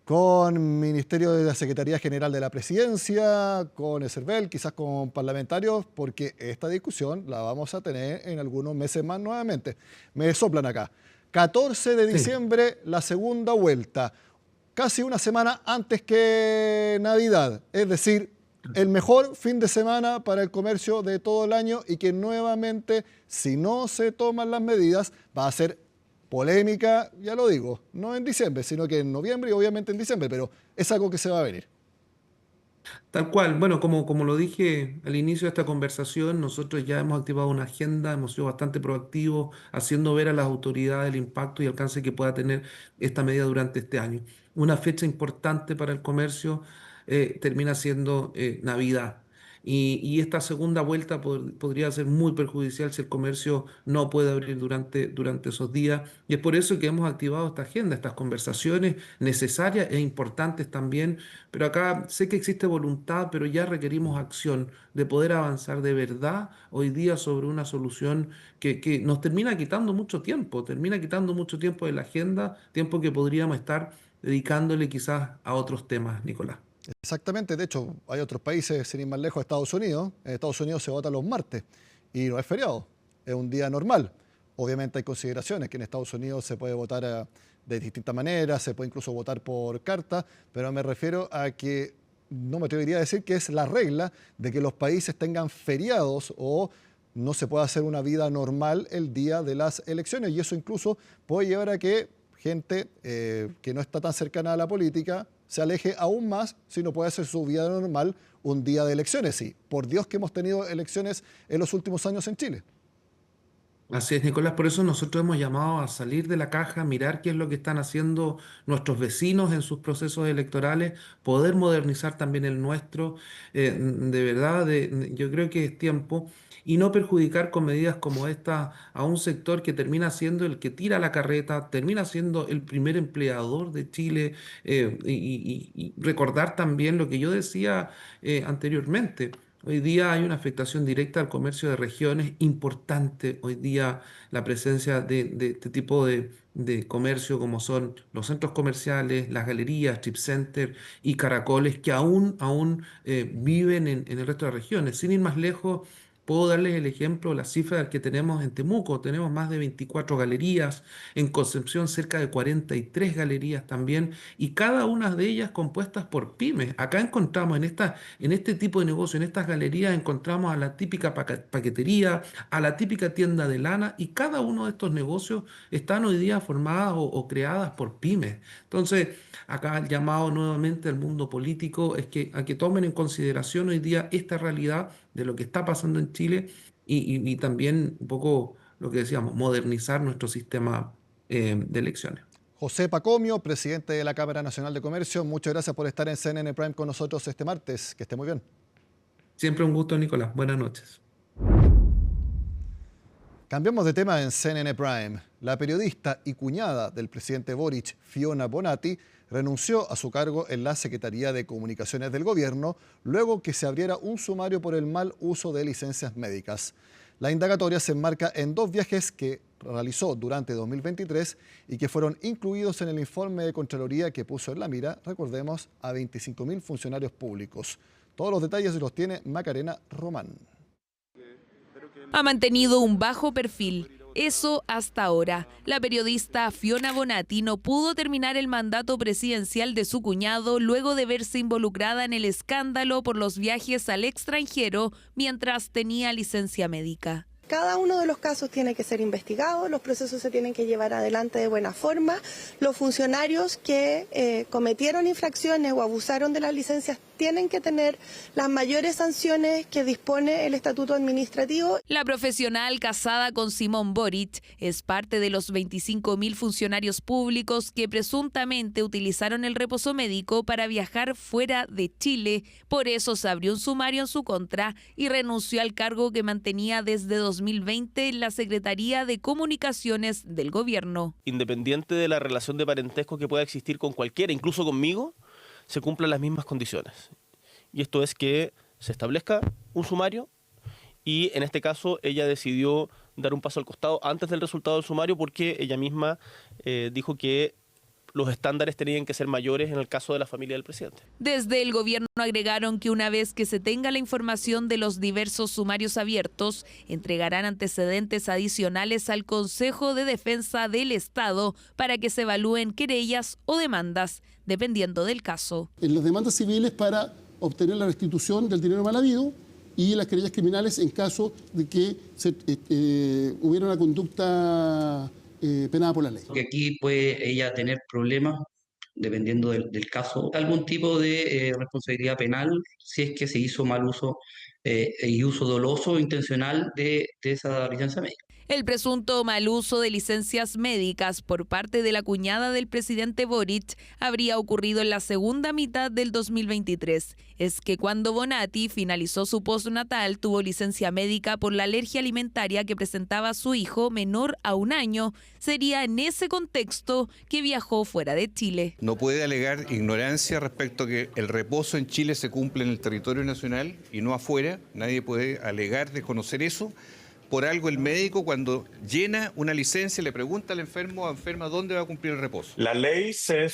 con Ministerio de la Secretaría General de la Presidencia, con el CERVEL, quizás con parlamentarios, porque esta discusión la vamos a tener en algunos meses más nuevamente. Me soplan acá. 14 de diciembre, la segunda vuelta, casi una semana antes que Navidad, es decir, el mejor fin de semana para el comercio de todo el año y que nuevamente, si no se toman las medidas, va a ser polémica, ya lo digo, no en diciembre, sino que en noviembre y obviamente en diciembre, pero es algo que se va a venir. Tal cual, bueno, como lo dije al inicio de esta conversación, nosotros ya hemos activado una agenda, hemos sido bastante proactivos, haciendo ver a las autoridades el impacto y alcance que pueda tener esta medida durante este año. Una fecha importante para el comercio termina siendo Navidad. Y esta segunda vuelta podría ser muy perjudicial si el comercio no puede abrir durante esos días. Y es por eso que hemos activado esta agenda, estas conversaciones necesarias e importantes también. Pero acá sé que existe voluntad, pero ya requerimos acción de poder avanzar de verdad hoy día sobre una solución que nos termina quitando mucho tiempo de la agenda, tiempo que podríamos estar dedicándole quizás a otros temas, Nicolás. Exactamente, de hecho, hay otros países, sin ir más lejos, Estados Unidos. En Estados Unidos se vota los martes y no es feriado, es un día normal. Obviamente hay consideraciones, que en Estados Unidos se puede votar de distintas maneras, se puede incluso votar por carta, pero me refiero a que no me atrevería a decir que es la regla de que los países tengan feriados o no se pueda hacer una vida normal el día de las elecciones, y eso incluso puede llevar a que gente que no está tan cercana a la política se aleje aún más si no puede hacer su vida normal un día de elecciones. Y por Dios que hemos tenido elecciones en los últimos años en Chile. Así es, Nicolás, por eso nosotros hemos llamado a salir de la caja, mirar qué es lo que están haciendo nuestros vecinos en sus procesos electorales, poder modernizar también el nuestro. De verdad, yo creo que es tiempo y no perjudicar con medidas como esta a un sector que termina siendo el que tira la carreta, termina siendo el primer empleador de Chile, y recordar también lo que yo decía anteriormente. Hoy día hay una afectación directa al comercio de regiones importante. Hoy día la presencia de este tipo de comercio como son los centros comerciales, las galerías, strip centers y caracoles que aún viven en el resto de regiones. Sin ir más lejos, Puedo darles el ejemplo, la cifra que tenemos en Temuco. Tenemos más de 24 galerías, en Concepción cerca de 43 galerías también, y cada una de ellas compuestas por pymes. Acá encontramos en este tipo de negocio, en estas galerías, encontramos a la típica paquetería, a la típica tienda de lana, y cada uno de estos negocios están hoy día formadas o creadas por pymes. Entonces, acá el llamado nuevamente al mundo político es que a que tomen en consideración hoy día esta realidad de lo que está pasando en Chile y también un poco lo que decíamos, modernizar nuestro sistema de elecciones. José Pacomio, presidente de la Cámara Nacional de Comercio, muchas gracias por estar en CNN Prime con nosotros este martes. Que esté muy bien. Siempre un gusto, Nicolás. Buenas noches. Cambiamos de tema en CNN Prime. La periodista y cuñada del presidente Boric, Fiona Bonatti, renunció a su cargo en la Secretaría de Comunicaciones del Gobierno luego que se abriera un sumario por el mal uso de licencias médicas. La indagatoria se enmarca en 2 viajes que realizó durante 2023 y que fueron incluidos en el informe de Contraloría que puso en la mira, recordemos, a 25.000 funcionarios públicos. Todos los detalles los tiene Macarena Román. Ha mantenido un bajo perfil. Eso hasta ahora. La periodista Fiona Bonatti no pudo terminar el mandato presidencial de su cuñado luego de verse involucrada en el escándalo por los viajes al extranjero mientras tenía licencia médica. Cada uno de los casos tiene que ser investigado, los procesos se tienen que llevar adelante de buena forma. Los funcionarios que cometieron infracciones o abusaron de las licencias tienen que tener las mayores sanciones que dispone el Estatuto Administrativo. La profesional casada con Simón Boric es parte de los 25.000 funcionarios públicos que presuntamente utilizaron el reposo médico para viajar fuera de Chile. Por eso se abrió un sumario en su contra y renunció al cargo que mantenía desde 2020 en la Secretaría de Comunicaciones del Gobierno. Independiente de la relación de parentesco que pueda existir con cualquiera, incluso conmigo, se cumplan las mismas condiciones. Y esto es que se establezca un sumario y en este caso ella decidió dar un paso al costado antes del resultado del sumario porque ella misma dijo que los estándares tenían que ser mayores en el caso de la familia del presidente. Desde el gobierno agregaron que una vez que se tenga la información de los diversos sumarios abiertos, entregarán antecedentes adicionales al Consejo de Defensa del Estado para que se evalúen querellas o demandas, dependiendo del caso. En las demandas civiles para obtener la restitución del dinero mal habido y las querellas criminales en caso de que hubiera una conducta penada por la ley. Que aquí puede ella tener problemas, dependiendo del caso, algún tipo de responsabilidad penal si es que se hizo mal uso y uso doloso o intencional de esa licencia médica. El presunto mal uso de licencias médicas por parte de la cuñada del presidente Boric habría ocurrido en la segunda mitad del 2023. Es que cuando Bonatti finalizó su postnatal tuvo licencia médica por la alergia alimentaria que presentaba su hijo menor a 1 año. Sería en ese contexto que viajó fuera de Chile. No puede alegar ignorancia respecto a que el reposo en Chile se cumple en el territorio nacional y no afuera. Nadie puede alegar desconocer eso. Por algo el médico cuando llena una licencia le pregunta al enfermo o enferma dónde va a cumplir el reposo. La ley se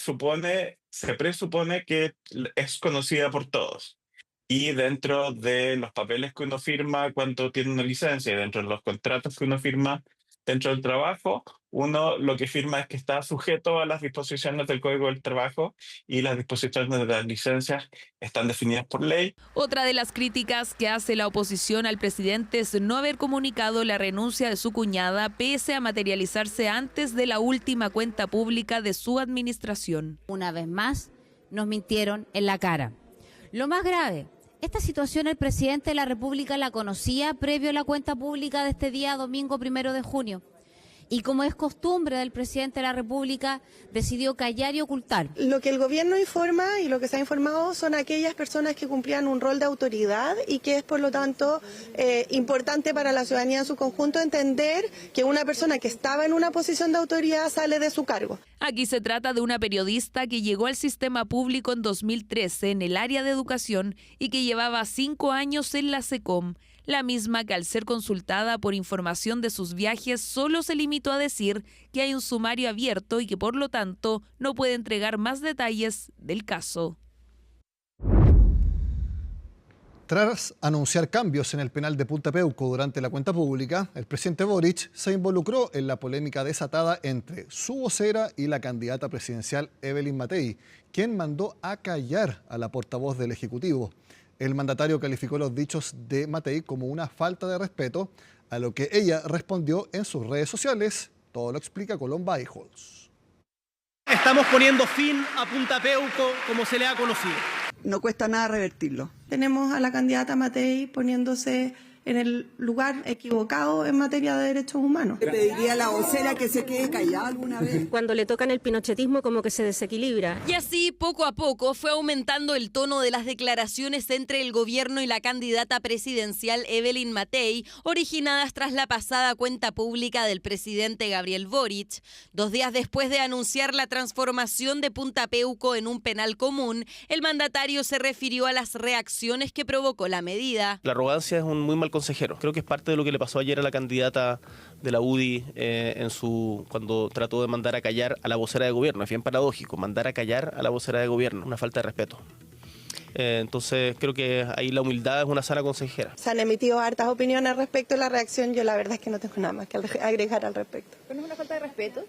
presupone que es conocida por todos. Y dentro de los papeles que uno firma cuando tiene una licencia y dentro de los contratos que uno firma dentro del trabajo, uno lo que firma es que está sujeto a las disposiciones del Código del Trabajo y las disposiciones de las licencias están definidas por ley. Otra de las críticas que hace la oposición al presidente es no haber comunicado la renuncia de su cuñada pese a materializarse antes de la última cuenta pública de su administración. Una vez más, nos mintieron en la cara. Lo más grave, esta situación el presidente de la República la conocía previo a la cuenta pública de este día, domingo 1 de junio. Y como es costumbre del presidente de la República, decidió callar y ocultar. Lo que el gobierno informa y lo que se ha informado son aquellas personas que cumplían un rol de autoridad y que es por lo tanto importante para la ciudadanía en su conjunto entender que una persona que estaba en una posición de autoridad sale de su cargo. Aquí se trata de una periodista que llegó al sistema público en 2013 en el área de educación y que llevaba 5 años en la SECOM. La misma que al ser consultada por información de sus viajes solo se limitó a decir que hay un sumario abierto y que por lo tanto no puede entregar más detalles del caso. Tras anunciar cambios en el penal de Punta Peuco durante la cuenta pública, el presidente Boric se involucró en la polémica desatada entre su vocera y la candidata presidencial Evelyn Matei, quien mandó a callar a la portavoz del Ejecutivo. El mandatario calificó los dichos de Matei como una falta de respeto, a lo que ella respondió en sus redes sociales. Todo lo explica Colomba Eijols. Estamos poniendo fin a Punta Peuco como se le ha conocido. No cuesta nada revertirlo. Tenemos a la candidata Matei poniéndose en el lugar equivocado en materia de derechos humanos. Le pediría a la vocera que se quede callada alguna vez. Cuando le tocan el pinochetismo como que se desequilibra. Y así, poco a poco, fue aumentando el tono de las declaraciones entre el gobierno y la candidata presidencial Evelyn Matei, originadas tras la pasada cuenta pública del presidente Gabriel Boric. 2 días después de anunciar la transformación de Punta Peuco en un penal común, el mandatario se refirió a las reacciones que provocó la medida. La arrogancia es un muy mal consejero. Creo que es parte de lo que le pasó ayer a la candidata de la UDI cuando trató de mandar a callar a la vocera de gobierno. Es bien paradójico, mandar a callar a la vocera de gobierno, una falta de respeto. Entonces creo que ahí la humildad es una sana consejera. Se han emitido hartas opiniones respecto a la reacción. Yo la verdad es que no tengo nada más que agregar al respecto. ¿Pero no es una falta de respeto?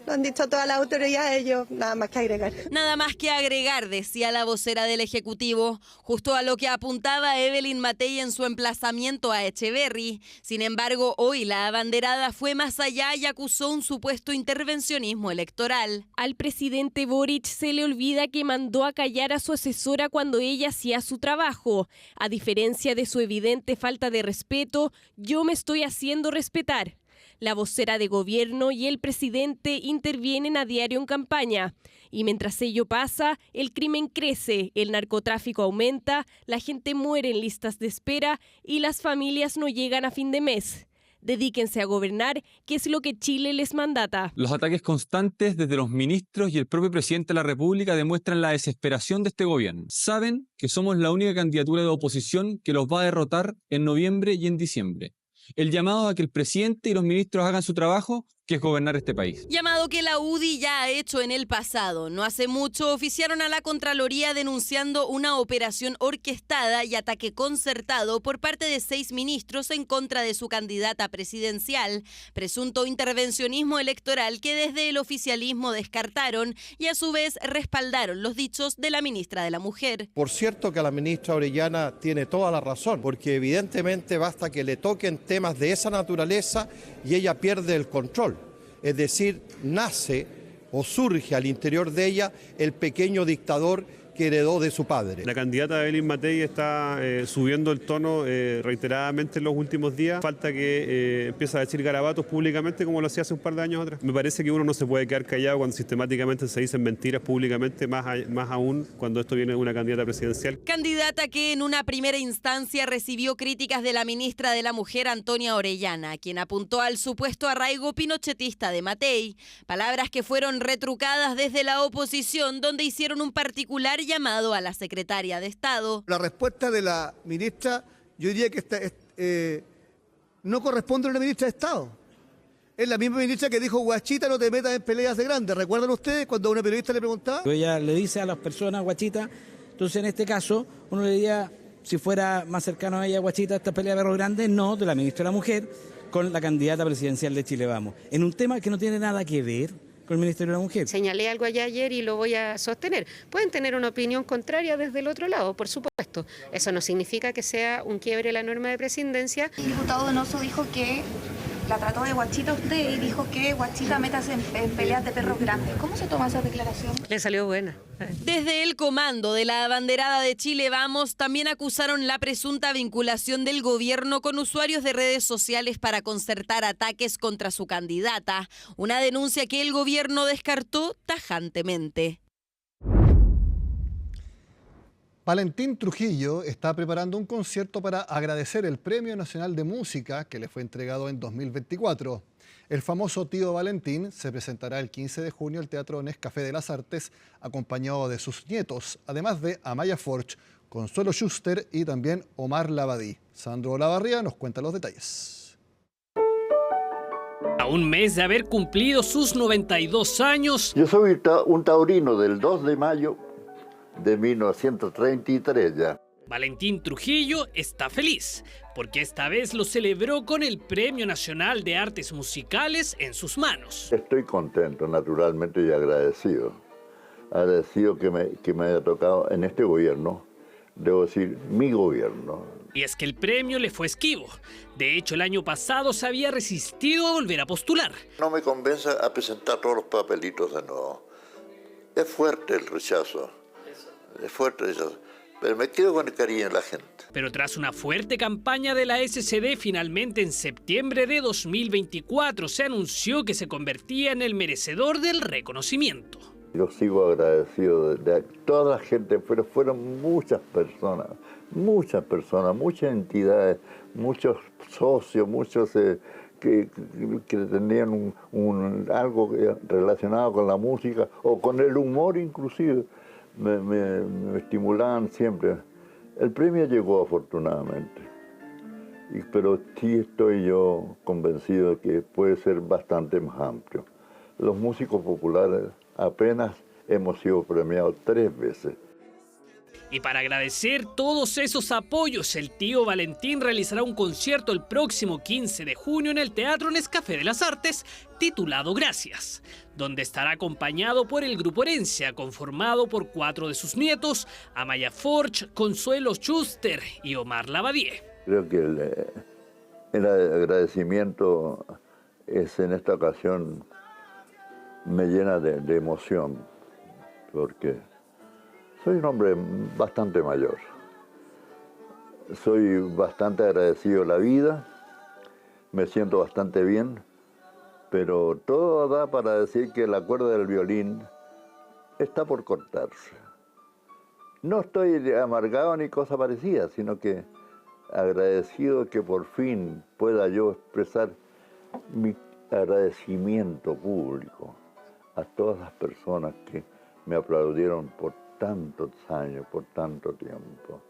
Lo han dicho todas las autoridades, yo nada más que agregar. Nada más que agregar, decía la vocera del Ejecutivo, justo a lo que apuntaba Evelyn Matei en su emplazamiento a Echeverri. Sin embargo, hoy la abanderada fue más allá y acusó un supuesto intervencionismo electoral. Al presidente Boric se le olvida que mandó a callar a su asesora cuando ella hacía su trabajo. A diferencia de su evidente falta de respeto, yo me estoy haciendo respetar. La vocera de gobierno y el presidente intervienen a diario en campaña. Y mientras ello pasa, el crimen crece, el narcotráfico aumenta, la gente muere en listas de espera y las familias no llegan a fin de mes. Dedíquense a gobernar, que es lo que Chile les mandata. Los ataques constantes desde los ministros y el propio presidente de la República demuestran la desesperación de este gobierno. Saben que somos la única candidatura de oposición que los va a derrotar en noviembre y en diciembre. El llamado a que el presidente y los ministros hagan su trabajo, que es gobernar este país. Llamado que la UDI ya ha hecho en el pasado. No hace mucho oficiaron a la Contraloría denunciando una operación orquestada y ataque concertado por parte de 6 ministros en contra de su candidata presidencial. Presunto intervencionismo electoral que desde el oficialismo descartaron y a su vez respaldaron los dichos de la ministra de la Mujer. Por cierto que la ministra Orellana tiene toda la razón, porque evidentemente basta que le toquen temas de esa naturaleza y ella pierde el control. Es decir, nace o surge al interior de ella el pequeño dictador que heredó de su padre. La candidata Evelyn Matei está subiendo el tono reiteradamente en los últimos días. Falta que empiece a decir garabatos públicamente como lo hacía hace un par de años atrás. Me parece que uno no se puede quedar callado cuando sistemáticamente se dicen mentiras públicamente, más aún cuando esto viene de una candidata presidencial. Candidata que en una primera instancia recibió críticas de la ministra de la Mujer, Antonia Orellana, quien apuntó al supuesto arraigo pinochetista de Matei. Palabras que fueron retrucadas desde la oposición, donde hicieron un particular llamado a la secretaria de Estado. La respuesta de la ministra, yo diría que no corresponde a una ministra de Estado. Es la misma ministra que dijo, guachita, no te metas en peleas de grandes. ¿Recuerdan ustedes cuando a una periodista le preguntaba? Ella le dice a las personas, guachita, entonces en este caso uno le diría, si fuera más cercano a ella, guachita, esta pelea de perros grandes, no, de la ministra de la Mujer con la candidata presidencial de Chile Vamos. En un tema que no tiene nada que ver con el Ministerio de la Mujer. Señalé algo allá ayer y lo voy a sostener. Pueden tener una opinión contraria desde el otro lado, por supuesto. Eso no significa que sea un quiebre de la norma de prescindencia. El diputado Donoso dijo que la trató de guachita usted y dijo que guachita metas en peleas de perros grandes. ¿Cómo se toma esa declaración? Le salió buena. Desde el comando de la abanderada de Chile Vamos también acusaron la presunta vinculación del gobierno con usuarios de redes sociales para concertar ataques contra su candidata, una denuncia que el gobierno descartó tajantemente. Valentín Trujillo está preparando un concierto para agradecer el Premio Nacional de Música que le fue entregado en 2024. El famoso tío Valentín se presentará el 15 de junio al Teatro Nescafé de las Artes, acompañado de sus nietos, además de Amaya Forch, Consuelo Schuster y también Omar Labadí. Sandro Olavarría nos cuenta los detalles. A un mes de haber cumplido sus 92 años... Yo soy un taurino del 2 de mayo de 1933 ya. Valentín Trujillo está feliz, porque esta vez lo celebró con el Premio Nacional de Artes Musicales en sus manos. Estoy contento, naturalmente, y agradecido. Agradecido que me haya tocado en este gobierno, debo decir, mi gobierno. Y es que el premio le fue esquivo. De hecho, el año pasado se había resistido a volver a postular. No me convence a presentar todos los papelitos de nuevo. Es fuerte el rechazo. Es fuerte el rechazo. Pero me quedo con el cariño de la gente. Pero tras una fuerte campaña de la SCD, finalmente en septiembre de 2024 se anunció que se convertía en el merecedor del reconocimiento. Yo sigo agradecido de toda la gente, pero fueron muchas personas, muchas entidades, muchos socios, muchos que tenían algo relacionado con la música o con el humor inclusive. Me estimulaban siempre. El premio llegó afortunadamente, pero sí estoy yo convencido de que puede ser bastante más amplio. Los músicos populares apenas hemos sido premiados 3 veces. Y para agradecer todos esos apoyos, el tío Valentín realizará un concierto el próximo 15 de junio en el Teatro Nescafé de las Artes, titulado Gracias, donde estará acompañado por el Grupo Herencia, conformado por 4 de sus nietos, Amaya Forch, Consuelo Schuster y Omar Lavadie. Creo que el agradecimiento es en esta ocasión me llena de emoción, porque soy un hombre bastante mayor. Soy bastante agradecido a la vida, me siento bastante bien, pero todo da para decir que la cuerda del violín está por cortarse. No estoy amargado ni cosa parecida, sino que agradecido que por fin pueda yo expresar mi agradecimiento público a todas las personas que me aplaudieron por tantos años, por tanto tiempo.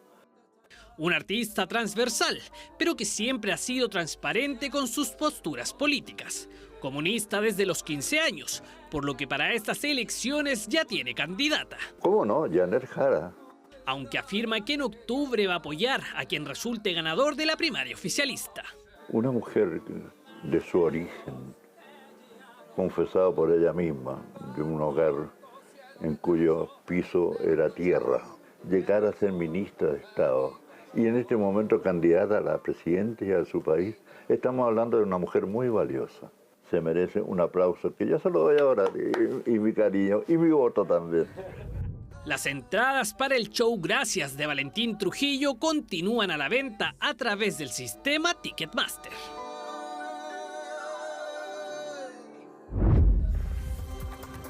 Un artista transversal, pero que siempre ha sido transparente con sus posturas políticas. Comunista desde los 15 años, por lo que para estas elecciones ya tiene candidata. ¿Cómo no? Janet Jara. Aunque afirma que en octubre va a apoyar a quien resulte ganador de la primaria oficialista. Una mujer de su origen, confesado por ella misma, de un hogar en cuyo piso era tierra, llegar a ser ministra de Estado y en este momento candidata a la presidencia de su país, estamos hablando de una mujer muy valiosa. Se merece un aplauso que yo se lo doy ahora y mi cariño y mi voto también. Las entradas para el show Gracias de Valentín Trujillo continúan a la venta a través del sistema Ticketmaster.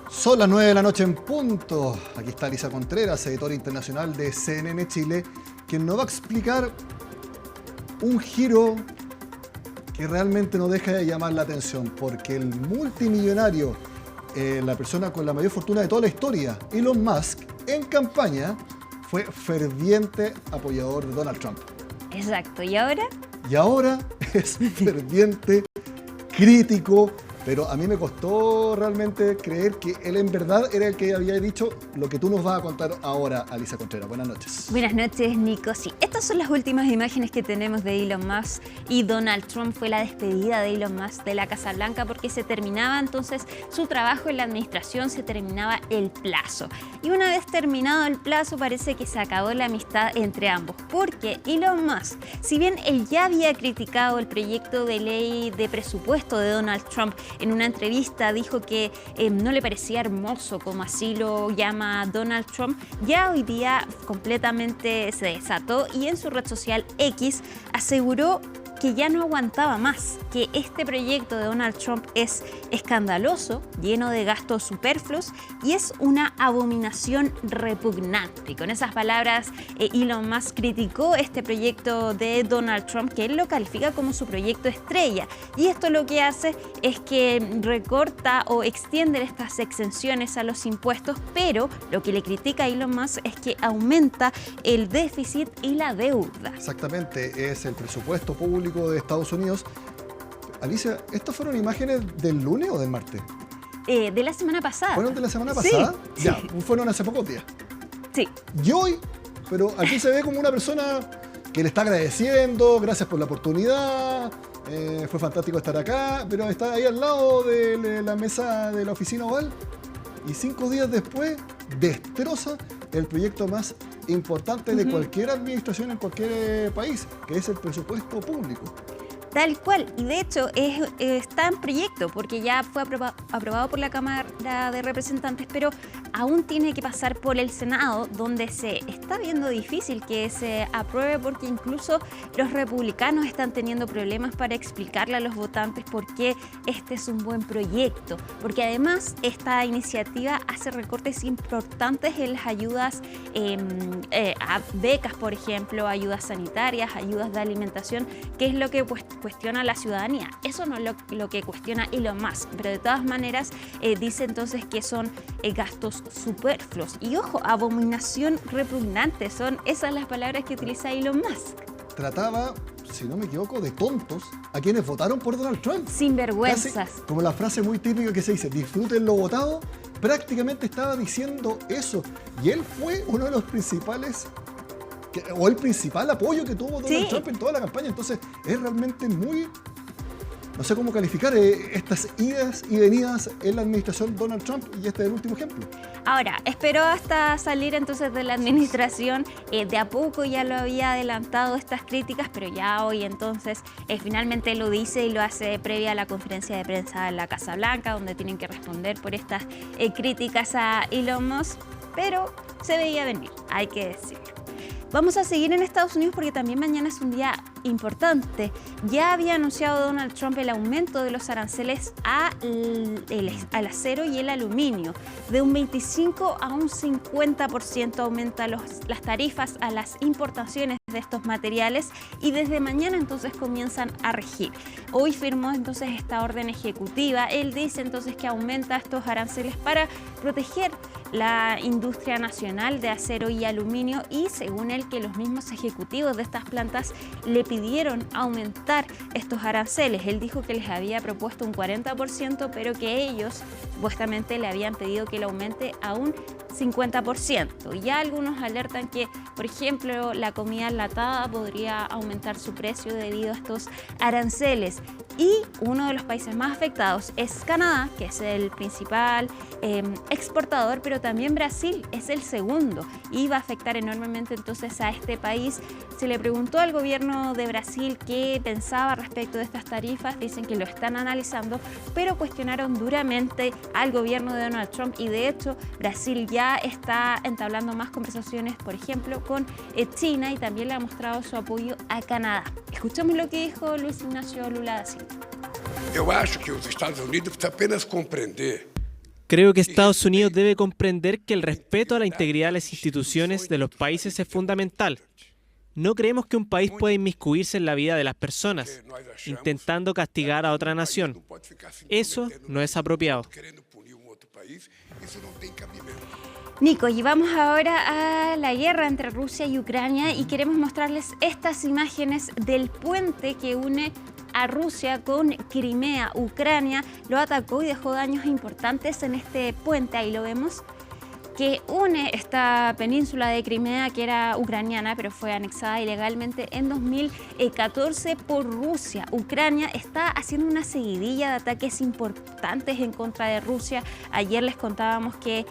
Son las 9 de la noche en punto. Aquí está Elisa Contreras, editora internacional de CNN Chile, quien nos va a explicar un giro que realmente no deja de llamar la atención, porque el multimillonario, la persona con la mayor fortuna de toda la historia, Elon Musk, en campaña fue ferviente apoyador de Donald Trump. Exacto, ¿y ahora? Y ahora es ferviente crítico, pero a mí me costó realmente creer que él en verdad era el que había dicho lo que tú nos vas a contar ahora, Alisa Contreras. Buenas noches. Buenas noches, Nico. Sí, estas son las últimas imágenes que tenemos de Elon Musk y Donald Trump. Fue la despedida de Elon Musk de la Casa Blanca porque se terminaba entonces su trabajo en la administración, se terminaba el plazo. Y una vez terminado el plazo parece que se acabó la amistad entre ambos, porque Elon Musk, si bien él ya había criticado el proyecto de ley de presupuesto de Donald Trump, en una entrevista dijo que no le parecía hermoso, como así lo llama Donald Trump, ya hoy día completamente se desató y en su red social X aseguró que ya no aguantaba más, que este proyecto de Donald Trump es escandaloso, lleno de gastos superfluos y es una abominación repugnante. Y con esas palabras, Elon Musk criticó este proyecto de Donald Trump, que él lo califica como su proyecto estrella. Y esto lo que hace es que recorta o extiende estas exenciones a los impuestos, pero lo que le critica a Elon Musk es que aumenta el déficit y la deuda. Exactamente, es el presupuesto público de Estados Unidos. Alicia, ¿estas fueron imágenes del lunes o del martes? De la semana pasada. ¿Fueron de la semana pasada? Sí. Ya, fueron hace pocos días. Sí. Y hoy pero aquí se ve como una persona que le está agradeciendo, gracias por la oportunidad, fue fantástico estar acá, pero está ahí al lado de la mesa de la oficina oval y 5 días después destroza el proyecto más importante de cualquier administración en cualquier país, que es el presupuesto público. Tal cual, y de hecho está en proyecto porque ya fue aprobado por la Cámara de Representantes, pero aún tiene que pasar por el Senado, donde se está viendo difícil que se apruebe porque incluso los republicanos están teniendo problemas para explicarle a los votantes por qué este es un buen proyecto, porque además esta iniciativa hace recortes importantes en las ayudas a becas, por ejemplo, ayudas sanitarias, ayudas de alimentación, que es lo que cuestiona la ciudadanía. Eso no es lo que cuestiona Elon Musk, pero de todas maneras dice entonces que son gastos superfluos. Y ojo, abominación repugnante, son esas las palabras que utiliza Elon Musk. Trataba, si no me equivoco, de tontos a quienes votaron por Donald Trump. Sinvergüenzas. Casi como la frase muy típica que se dice, disfruten lo votado, prácticamente estaba diciendo eso. Y él fue uno de los principales o el principal apoyo que tuvo Donald Trump en toda la campaña. Entonces es realmente muy, no sé cómo calificar estas idas y venidas en la administración Donald Trump, y este es el último ejemplo. Ahora, esperó hasta salir entonces de la administración, de a poco ya lo había adelantado estas críticas, pero ya hoy entonces finalmente lo dice y lo hace previa a la conferencia de prensa en la Casa Blanca, donde tienen que responder por estas críticas a Elon Musk, pero se veía venir, hay que decirlo. Vamos a seguir en Estados Unidos porque también mañana es un día importante. Ya había anunciado Donald Trump el aumento de los aranceles al acero y el aluminio. De un 25 a un 50% aumenta las tarifas a las importaciones de estos materiales y desde mañana entonces comienzan a regir. Hoy firmó entonces esta orden ejecutiva. Él dice entonces que aumenta estos aranceles para proteger la industria nacional de acero y aluminio, y según él que los mismos ejecutivos de estas plantas le pidieron aumentar estos aranceles. Él dijo que les había propuesto un 40%, pero que ellos supuestamente le habían pedido que lo aumente a un 50%. Ya algunos alertan que, por ejemplo, la comida enlatada podría aumentar su precio debido a estos aranceles. Y uno de los países más afectados es Canadá, que es el principal exportador, pero también Brasil es el segundo y va a afectar enormemente entonces a este país. Se le preguntó al gobierno de Brasil qué pensaba respecto de estas tarifas. Dicen que lo están analizando, pero cuestionaron duramente al gobierno de Donald Trump, y de hecho Brasil ya está entablando más conversaciones, por ejemplo, con China, y también le ha mostrado su apoyo a Canadá. Escuchemos lo que dijo Luis Ignacio Lula da Silva. Eu acho que os Estados Unidos precisam apenas compreender. Creo que Estados Unidos debe comprender que el respeto a la integridad de las instituciones de los países es fundamental. No creemos que un país pueda inmiscuirse en la vida de las personas, intentando castigar a otra nación. Eso no es apropiado. Nico, y vamos ahora a la guerra entre Rusia y Ucrania y queremos mostrarles estas imágenes del puente que une a Rusia con Crimea. Ucrania lo atacó y dejó daños importantes en este puente, ahí lo vemos, que une esta península de Crimea, que era ucraniana, pero fue anexada ilegalmente en 2014 por Rusia. Ucrania está haciendo una seguidilla de ataques importantes en contra de Rusia. Ayer les contábamos que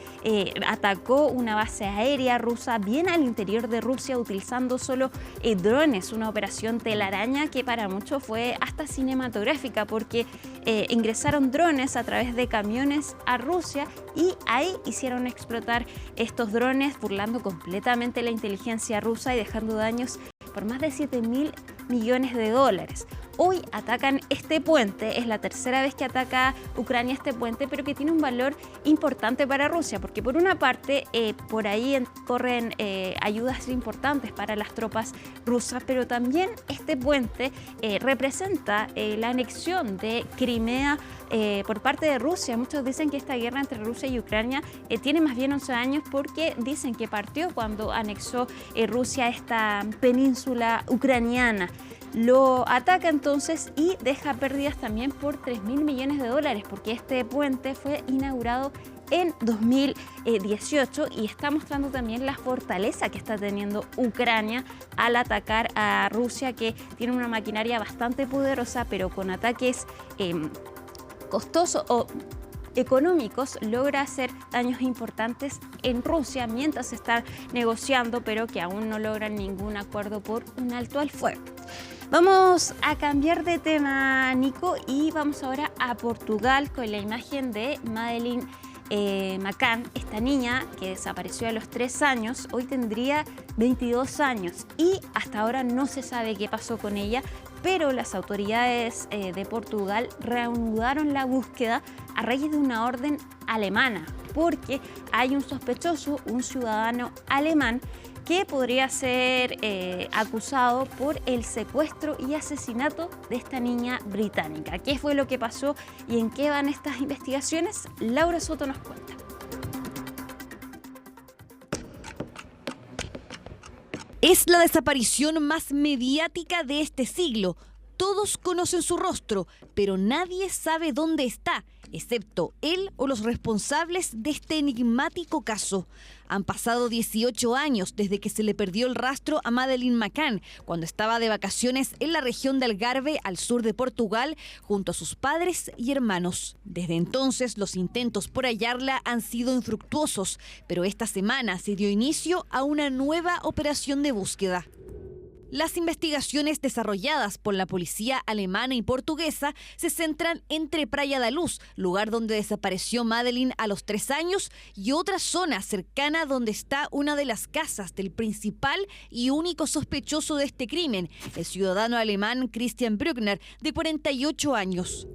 atacó una base aérea rusa bien al interior de Rusia utilizando solo drones, una operación telaraña que para muchos fue hasta cinematográfica, porque ingresaron drones a través de camiones a Rusia y ahí hicieron explotar estos drones, burlando completamente la inteligencia rusa y dejando daños por más de 7.000 millones de dólares. Hoy atacan este puente, es la tercera vez que ataca Ucrania este puente, pero que tiene un valor importante para Rusia, porque por una parte por ahí corren ayudas importantes para las tropas rusas, pero también este puente representa la anexión de Crimea por parte de Rusia. Muchos dicen que esta guerra entre Rusia y Ucrania tiene más bien 11 años, porque dicen que partió cuando anexó Rusia esta península ucraniana. lo ataca entonces y deja pérdidas también por 3.000 millones de dólares, porque este puente fue inaugurado en 2018 y está mostrando también la fortaleza que está teniendo Ucrania al atacar a Rusia, que tiene una maquinaria bastante poderosa, pero con ataques costosos o económicos logra hacer daños importantes en Rusia mientras se está negociando, pero que aún no logran ningún acuerdo por un alto al fuego. Vamos a cambiar de tema, Nico, y vamos ahora a Portugal con la imagen de Madeleine McCann, esta niña que desapareció a los 3 años, hoy tendría 22 años y hasta ahora no se sabe qué pasó con ella, pero las autoridades de Portugal reanudaron la búsqueda a raíz de una orden alemana, porque hay un sospechoso, un ciudadano alemán, que podría ser acusado por el secuestro y asesinato de esta niña británica. ¿Qué fue lo que pasó y en qué van estas investigaciones? Laura Soto nos cuenta. Es la desaparición más mediática de este siglo. Todos conocen su rostro, pero nadie sabe dónde está, excepto él o los responsables de este enigmático caso. Han pasado 18 años desde que se le perdió el rastro a Madeleine McCann, cuando estaba de vacaciones en la región de Algarve, al sur de Portugal, junto a sus padres y hermanos. Desde entonces, los intentos por hallarla han sido infructuosos, pero esta semana se dio inicio a una nueva operación de búsqueda. Las investigaciones desarrolladas por la policía alemana y portuguesa se centran entre Praia da Luz, lugar donde desapareció Madeleine a los 3 años, y otra zona cercana donde está una de las casas del principal y único sospechoso de este crimen, el ciudadano alemán Christian Bruckner, de 48 años.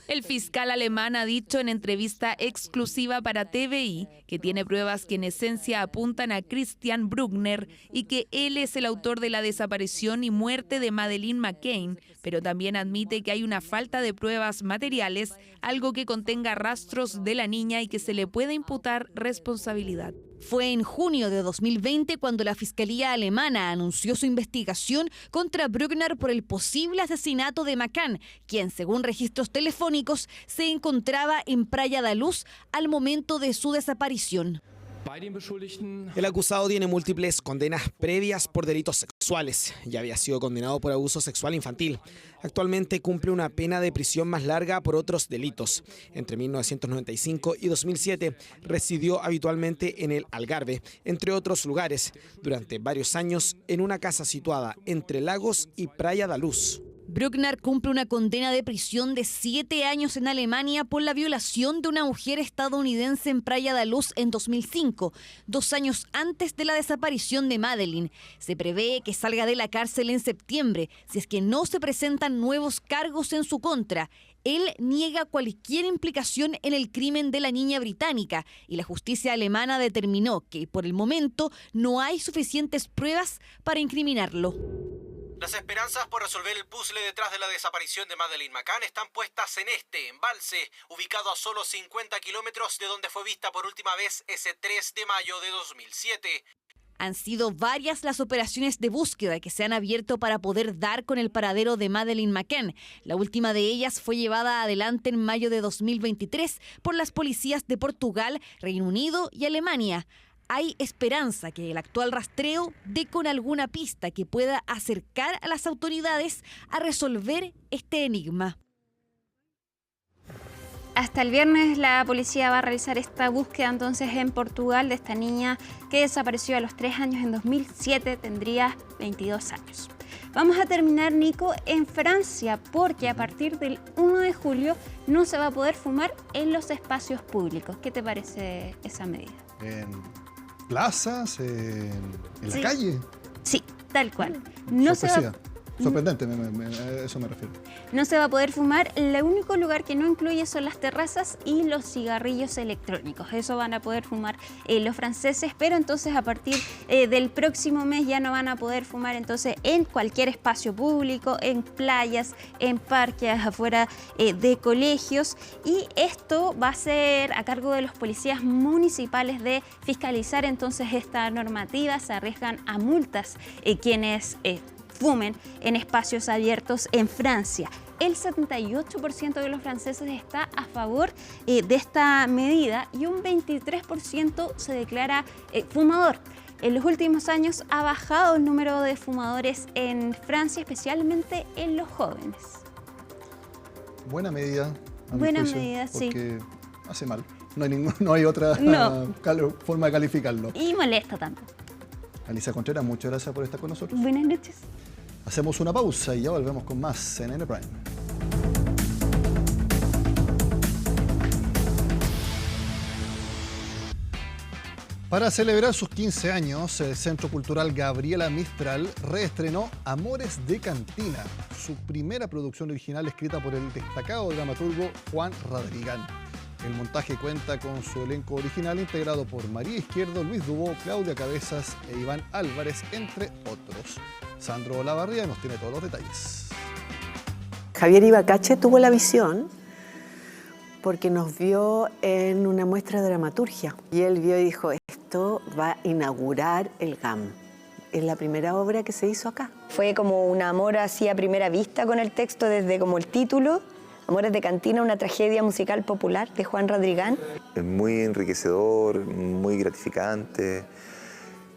El fiscal alemán ha dicho en entrevista exclusiva para TVI que tiene pruebas que en esencia apuntan a Christian Bruckner y que él es el autor de la desaparición y muerte de Madeleine McCann, pero también admite que hay una falta de pruebas materiales, algo que contenga rastros de la niña y que se le puede imputar responsabilidad. Fue en junio de 2020 cuando la Fiscalía alemana anunció su investigación contra Bruckner por el posible asesinato de McCann, quien, según registros telefónicos, se encontraba en Praia da Luz al momento de su desaparición. El acusado tiene múltiples condenas previas por delitos sexuales. Ya había sido condenado por abuso sexual infantil. Actualmente cumple una pena de prisión más larga por otros delitos. Entre 1995 y 2007 residió habitualmente en el Algarve, entre otros lugares, durante varios años en una casa situada entre Lagos y Praia da Luz. Bruckner cumple una condena de prisión de 7 años en Alemania por la violación de una mujer estadounidense en Praia da Luz en 2005, 2 años antes de la desaparición de Madeleine. Se prevé que salga de la cárcel en septiembre, si es que no se presentan nuevos cargos en su contra. Él niega cualquier implicación en el crimen de la niña británica y la justicia alemana determinó que, por el momento, no hay suficientes pruebas para incriminarlo. Las esperanzas por resolver el puzzle detrás de la desaparición de Madeleine McCann están puestas en este embalse, ubicado a solo 50 kilómetros de donde fue vista por última vez ese 3 de mayo de 2007. Han sido varias las operaciones de búsqueda que se han abierto para poder dar con el paradero de Madeleine McCann. La última de ellas fue llevada adelante en mayo de 2023 por las policías de Portugal, Reino Unido y Alemania. Hay esperanza que el actual rastreo dé con alguna pista que pueda acercar a las autoridades a resolver este enigma. Hasta el viernes la policía va a realizar esta búsqueda entonces en Portugal de esta niña que desapareció a los 3 años en 2007, tendría 22 años. Vamos a terminar, Nico, en Francia, porque a partir del 1 de julio no se va a poder fumar en los espacios públicos. ¿Qué te parece esa medida? En plazas, en la calle. Sí, tal cual. No se va... Sorprendente, a eso me refiero. No se va a poder fumar. El único lugar que no incluye son las terrazas y los cigarrillos electrónicos. Eso van a poder fumar los franceses, pero entonces a partir del próximo mes ya no van a poder fumar entonces en cualquier espacio público, en playas, en parques, afuera de colegios. Y esto va a ser a cargo de los policías municipales de fiscalizar entonces esta normativa. Se arriesgan a multas quienes fumen en espacios abiertos en Francia. El 78% de los franceses está a favor de esta medida y un 23% se declara fumador. En los últimos años ha bajado el número de fumadores en Francia, especialmente en los jóvenes. Buena medida. Buena juicio, medida, sí. Porque hace mal. No hay otra forma de calificarlo. Y molesta también. Alicia Contreras, muchas gracias por estar con nosotros. Buenas noches. Hacemos una pausa y ya volvemos con más CNN Prime. Para celebrar sus 15 años, el Centro Cultural Gabriela Mistral reestrenó Amores de Cantina, su primera producción original escrita por el destacado dramaturgo Juan Radrigán. El montaje cuenta con su elenco original integrado por María Izquierdo, Luis Dubó, Claudia Cabezas e Iván Álvarez, entre otros. Sandro Olavarría nos tiene todos los detalles. Javier Ibacache tuvo la visión porque nos vio en una muestra de dramaturgia. Y él vio y dijo, esto va a inaugurar el GAM. Es la primera obra que se hizo acá. Fue como un amor así a primera vista con el texto, desde como el título, Amores de Cantina, una tragedia musical popular de Juan Radrigán. Es muy enriquecedor, muy gratificante,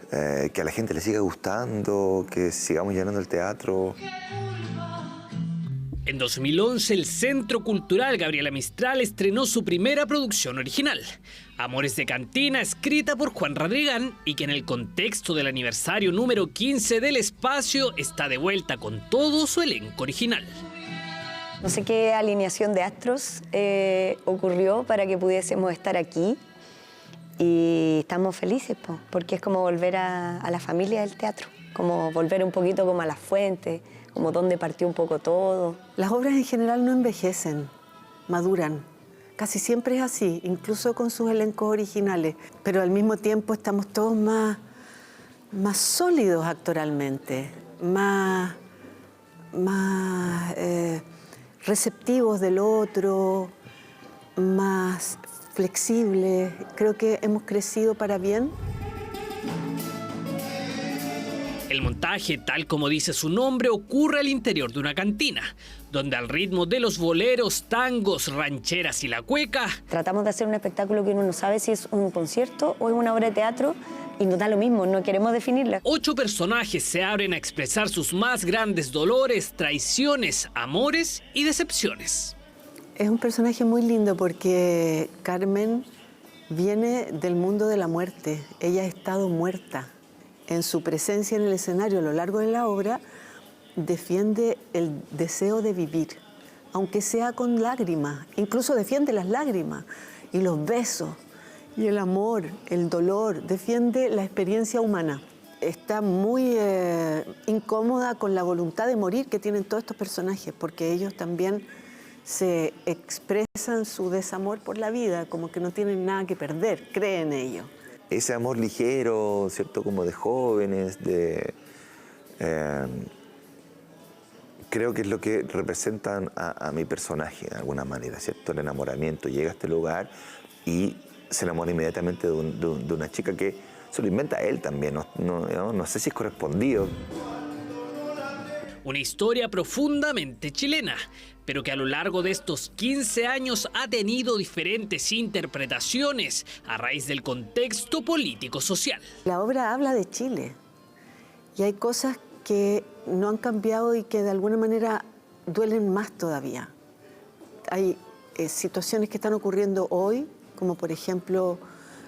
que a la gente le siga gustando, que sigamos llenando el teatro. En 2011, el Centro Cultural Gabriela Mistral estrenó su primera producción original, Amores de Cantina, escrita por Juan Radrigán y que en el contexto del aniversario número 15 del espacio está de vuelta con todo su elenco original. No sé qué alineación de astros ocurrió para que pudiésemos estar aquí y estamos felices porque es como volver a la familia del teatro, como volver un poquito como a las fuentes, como donde partió un poco todo. Las obras en general no envejecen, maduran. Casi siempre es así, incluso con sus elencos originales. Pero al mismo tiempo estamos todos más sólidos actoralmente, más receptivos del otro, más flexibles. Creo que hemos crecido para bien. El montaje, tal como dice su nombre, ocurre al interior de una cantina, donde al ritmo de los boleros, tangos, rancheras y la cueca... Tratamos de hacer un espectáculo que uno no sabe si es un concierto o es una obra de teatro y nos da lo mismo, no queremos definirla. 8 personajes se abren a expresar sus más grandes dolores, traiciones, amores y decepciones. Es un personaje muy lindo porque Carmen viene del mundo de la muerte. Ella ha estado muerta. En su presencia en el escenario a lo largo de la obra, defiende el deseo de vivir, aunque sea con lágrimas, incluso defiende las lágrimas y los besos y el amor, el dolor, defiende la experiencia humana. Está muy incómoda con la voluntad de morir que tienen todos estos personajes, porque ellos también se expresan su desamor por la vida, como que no tienen nada que perder, creen en ello. Ese amor ligero, ¿cierto? Como de jóvenes, creo que es lo que representan a mi personaje, de alguna manera, ¿cierto? El enamoramiento. Llega a este lugar y se enamora inmediatamente de una chica que se lo inventa él también, no sé si es correspondido. Una historia profundamente chilena, pero que a lo largo de estos 15 años ha tenido diferentes interpretaciones a raíz del contexto político-social. La obra habla de Chile y hay cosas que no han cambiado y que de alguna manera duelen más todavía. Hay situaciones que están ocurriendo hoy, como por ejemplo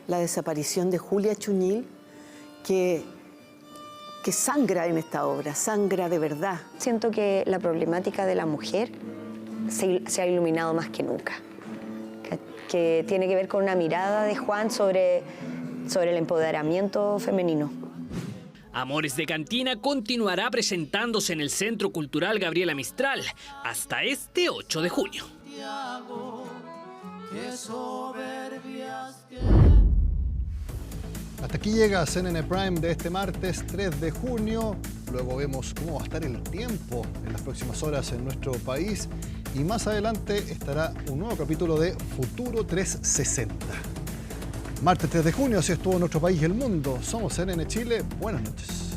la desaparición de Julia Chuñil, que sangra en esta obra, sangra de verdad. Siento que la problemática de la mujer se ha iluminado más que nunca, que tiene que ver con una mirada de Juan sobre el empoderamiento femenino. Amores de Cantina continuará presentándose en el Centro Cultural Gabriela Mistral hasta este 8 de junio. Hasta aquí llega CNN Prime de este martes 3 de junio. Luego vemos cómo va a estar el tiempo en las próximas horas en nuestro país. Y más adelante estará un nuevo capítulo de Futuro 360. Martes 3 de junio, así estuvo nuestro país y el mundo. Somos CNN Chile. Buenas noches.